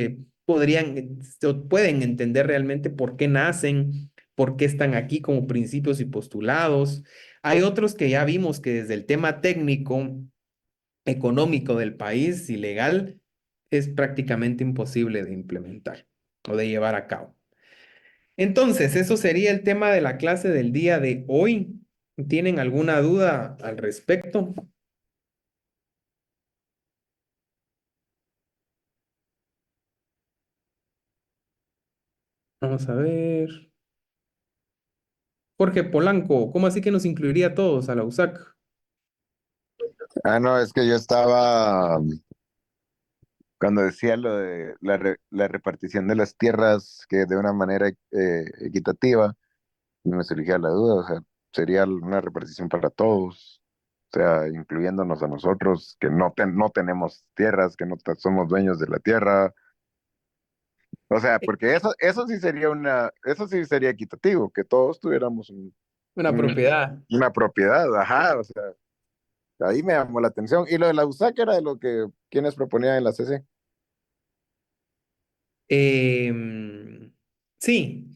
pueden entender realmente por qué nacen, por qué están aquí como principios y postulados. Hay otros que ya vimos que desde el tema técnico, económico del país y legal, es prácticamente imposible de implementar o de llevar a cabo. Entonces, eso sería el tema de la clase del día de hoy. ¿Tienen alguna duda al respecto? Vamos a ver. Jorge Polanco, ¿cómo así que nos incluiría a todos a la USAC? Ah, no, es que yo estaba, cuando decía lo de la repartición de las tierras, que de una manera equitativa, me surgía la duda, o sea, sería una repartición para todos, o sea, incluyéndonos a nosotros, que no tenemos tierras, que no somos dueños de la tierra, o sea, porque eso sí sería equitativo, que todos tuviéramos Una un- propiedad. una propiedad, ajá, o sea, ahí me llamó la atención. Y lo de la USAC era de lo que quienes proponían en la CC. Sí,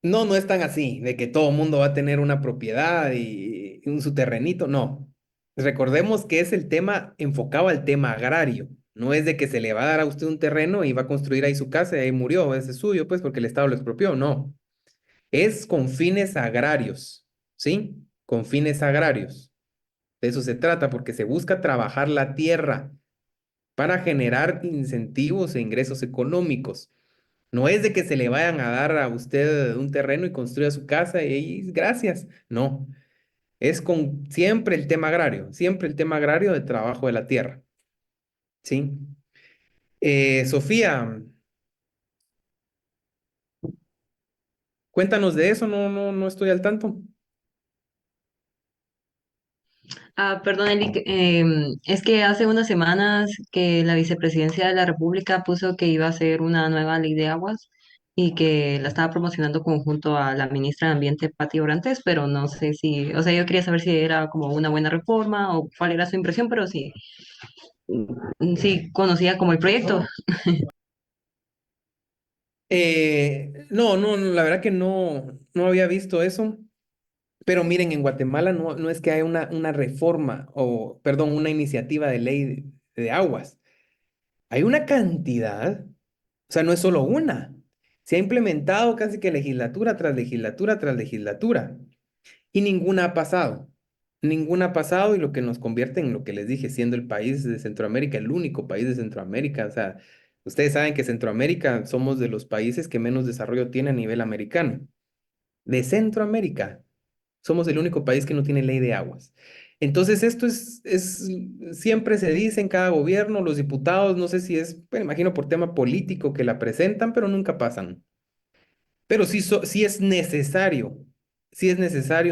no, no es tan así, de que todo mundo va a tener una propiedad y su terrenito, no. Recordemos que es el tema enfocado al tema agrario, no es de que se le va a dar a usted un terreno y va a construir ahí su casa y ahí murió, ese es suyo, pues porque el Estado lo expropió, no. Es con fines agrarios, ¿sí? Con fines agrarios. De eso se trata, porque se busca trabajar la tierra para generar incentivos e ingresos económicos. No es de que se le vayan a dar a usted un terreno y construya su casa y ahí, gracias. No, es con siempre el tema agrario de trabajo de la tierra. ¿Sí? Sofía, cuéntanos de eso, no estoy al tanto. Perdón, Eli, es que hace unas semanas que la vicepresidencia de la República puso que iba a hacer una nueva ley de aguas y que la estaba promocionando conjunto a la ministra de Ambiente, Patti Orantes, pero no sé si, o sea, yo quería saber si era como una buena reforma o cuál era su impresión, pero sí, sí conocía como el proyecto. No, la verdad que no había visto eso. Pero miren, en Guatemala no es que haya una reforma o, perdón, una iniciativa de ley de aguas. Hay una cantidad, o sea, no es solo una. Se ha implementado casi que legislatura tras legislatura tras legislatura y ninguna ha pasado. Ninguna ha pasado y lo que nos convierte en lo que les dije, siendo el país de Centroamérica, el único país de Centroamérica. O sea, ustedes saben que Centroamérica somos de los países que menos desarrollo tiene a nivel americano. de Centroamérica. Somos el único país que no tiene ley de aguas. Entonces, esto siempre se dice en cada gobierno, los diputados, no sé si es, me imagino por tema político que la presentan, pero nunca pasan. Pero sí es necesario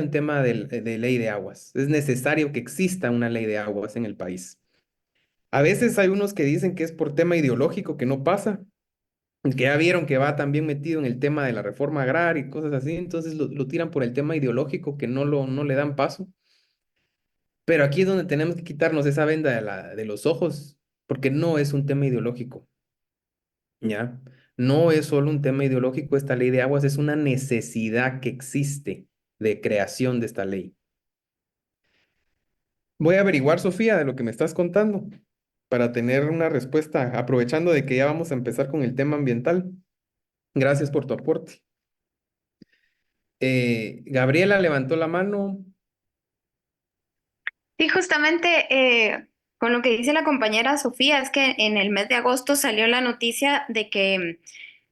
un tema de ley de aguas. Es necesario que exista una ley de aguas en el país. A veces hay unos que dicen que es por tema ideológico que no pasa, que ya vieron que va también metido en el tema de la reforma agraria y cosas así, entonces lo tiran por el tema ideológico que no le dan paso. Pero aquí es donde tenemos que quitarnos esa venda de los ojos, porque no es un tema ideológico, ¿ya? No es solo un tema ideológico, esta ley de aguas es una necesidad que existe de creación de esta ley. Voy a averiguar, Sofía, de lo que me estás contando para tener una respuesta, aprovechando de que ya vamos a empezar con el tema ambiental. Gracias por tu aporte. Gabriela levantó la mano. Sí, justamente con lo que dice la compañera Sofía, es que en el mes de agosto salió la noticia de que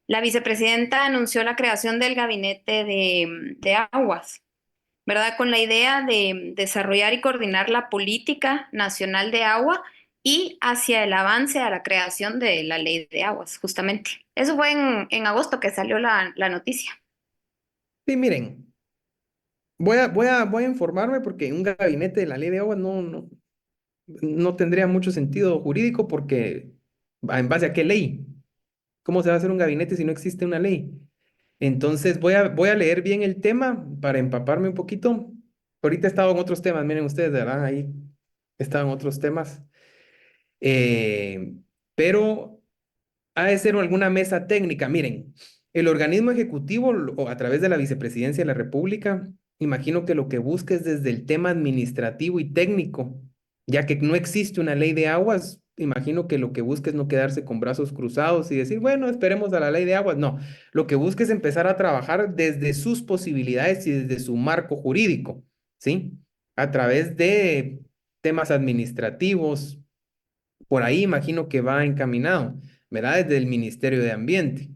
la vicepresidenta anunció la creación del gabinete de aguas, ¿verdad? Con la idea de desarrollar y coordinar la política nacional de agua y hacia el avance a la creación de la ley de aguas, justamente. Eso fue en agosto que salió la noticia. Sí, miren, voy a informarme porque un gabinete de la ley de aguas no tendría mucho sentido jurídico porque ¿en base a qué ley? ¿Cómo se va a hacer un gabinete si no existe una ley? Entonces voy a leer bien el tema para empaparme un poquito. Ahorita he estado en otros temas, miren ustedes, de verdad, ahí he estado en otros temas. Eh, pero ha de ser alguna mesa técnica. Miren, el organismo ejecutivo o a través de la Vicepresidencia de la República, imagino que lo que busca es desde el tema administrativo y técnico, ya que no existe una ley de aguas. Imagino que lo que busca es no quedarse con brazos cruzados y decir, bueno, esperemos a la ley de aguas. No, lo que busca es empezar a trabajar desde sus posibilidades y desde su marco jurídico, ¿sí? A través de temas administrativos, por ahí imagino que va encaminado, ¿verdad? Desde el Ministerio de Ambiente.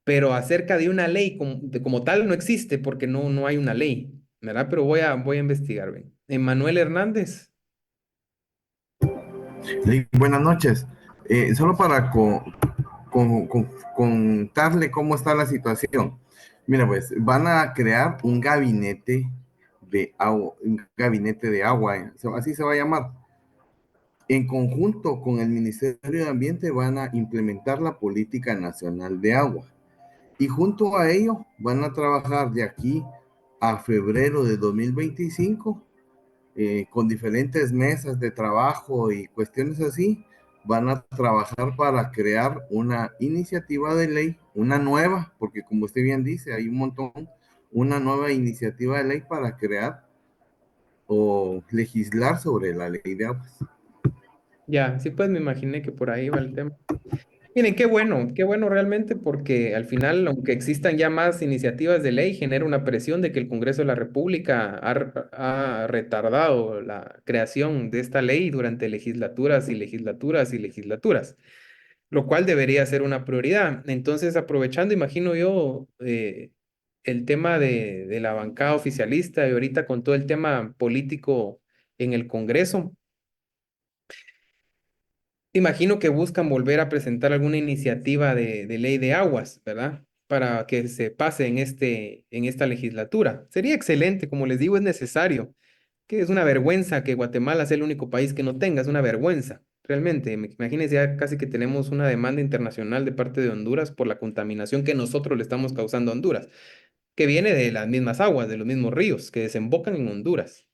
Pero acerca de una ley como tal no existe porque no hay una ley, ¿verdad? Pero voy a investigar, ¿ven? Emanuel Hernández. Sí, buenas noches. Solo para contarle cómo está la situación. Mira, pues van a crear un gabinete de agua, así se va a llamar. En conjunto con el Ministerio de Ambiente van a implementar la Política Nacional de Agua. Y junto a ello van a trabajar de aquí a febrero de 2025 con diferentes mesas de trabajo y cuestiones así. Van a trabajar para crear una iniciativa de ley, una nueva, porque como usted bien dice, hay un montón, una nueva iniciativa de ley para crear o legislar sobre la ley de aguas. Ya, sí, pues me imaginé que por ahí va el tema. Miren, qué bueno realmente porque al final, aunque existan ya más iniciativas de ley, genera una presión de que el Congreso de la República ha retardado la creación de esta ley durante legislaturas y legislaturas y legislaturas, lo cual debería ser una prioridad. Entonces, aprovechando, imagino yo, el tema de la bancada oficialista y ahorita con todo el tema político en el Congreso. Imagino que buscan volver a presentar alguna iniciativa de ley de aguas, ¿verdad? Para que se pase en esta legislatura. Sería excelente, como les digo, es necesario, que es una vergüenza que Guatemala sea el único país que no tenga, es una vergüenza, realmente. Imagínense, ya casi que tenemos una demanda internacional de parte de Honduras por la contaminación que nosotros le estamos causando a Honduras, que viene de las mismas aguas, de los mismos ríos que desembocan en Honduras.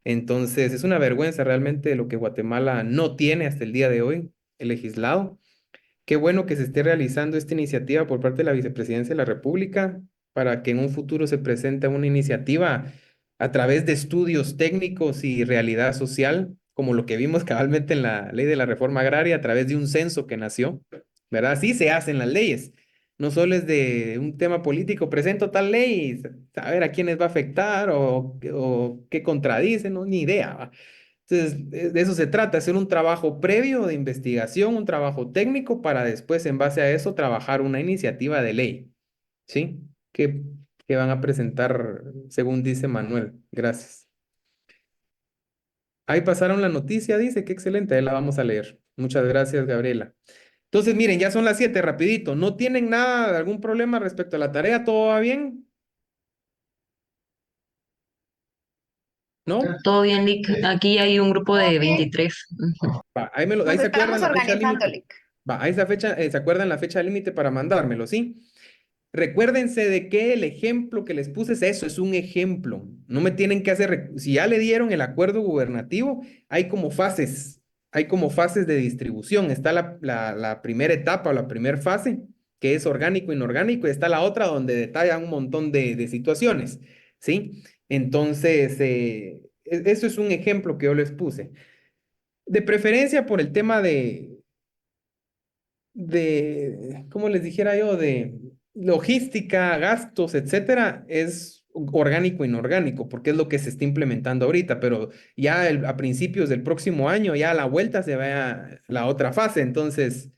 Entonces, es una vergüenza realmente lo que Guatemala no tiene hasta el día de hoy, el legislado. Qué bueno que se esté realizando esta iniciativa por parte de la Vicepresidencia de la República para que en un futuro se presente una iniciativa a través de estudios técnicos y realidad social, como lo que vimos cabalmente en la ley de la reforma agraria, a través de un censo que nació, ¿verdad? Así se hacen las leyes. No solo es de un tema político, presento tal ley, y saber a quiénes va a afectar o qué contradice, no, ni idea, ¿va? Entonces, de eso se trata, hacer un trabajo previo de investigación, un trabajo técnico para después, en base a eso, trabajar una iniciativa de ley, ¿sí? Que que van a presentar, según dice Manuel. Gracias. Ahí pasaron la noticia, dice, qué excelente, ahí la vamos a leer. Muchas gracias, Gabriela. Entonces, miren, ya son las 7, rapidito. ¿No tienen nada, algún problema respecto a la tarea? ¿Todo va bien? ¿No? Todo bien, Lick. Aquí hay un grupo Todo de bien. 23. Ujú. Va, ahí Nos se acuerdan estamos la fecha organizando, límite. Lick. Va, ahí esa fecha, se acuerdan la fecha límite para mandármelo, ¿sí? Recuérdense de que el ejemplo que les puse es eso, es un ejemplo. No me tienen que hacer, si ya le dieron el acuerdo gubernativo, hay como fases de distribución. Está la primera etapa o la primera fase, que es orgánico, inorgánico, y está la otra donde detalla un montón de situaciones, ¿sí? Entonces, eso es un ejemplo que yo les puse. De preferencia por el tema ¿cómo les dijera yo? De logística, gastos, etcétera, es orgánico, inorgánico, porque es lo que se está implementando ahorita, pero ya a principios del próximo año, ya a la vuelta se vaya la otra fase. Entonces,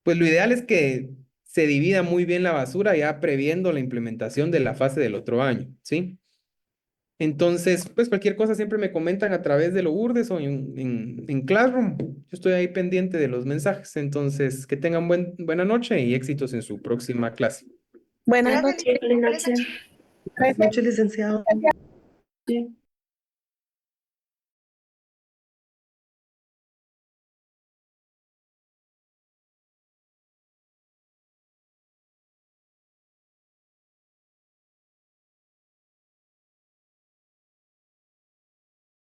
pues lo ideal es que se divida muy bien la basura ya previendo la implementación de la fase del otro año, ¿sí? Entonces, pues cualquier cosa siempre me comentan a través de Lourdes o en Classroom. Yo estoy ahí pendiente de los mensajes. Entonces, que tengan buena noche y éxitos en su próxima clase. Buenas Gracias, noches. Lick. Feliz noche. Buenas noches, licenciado. Sí.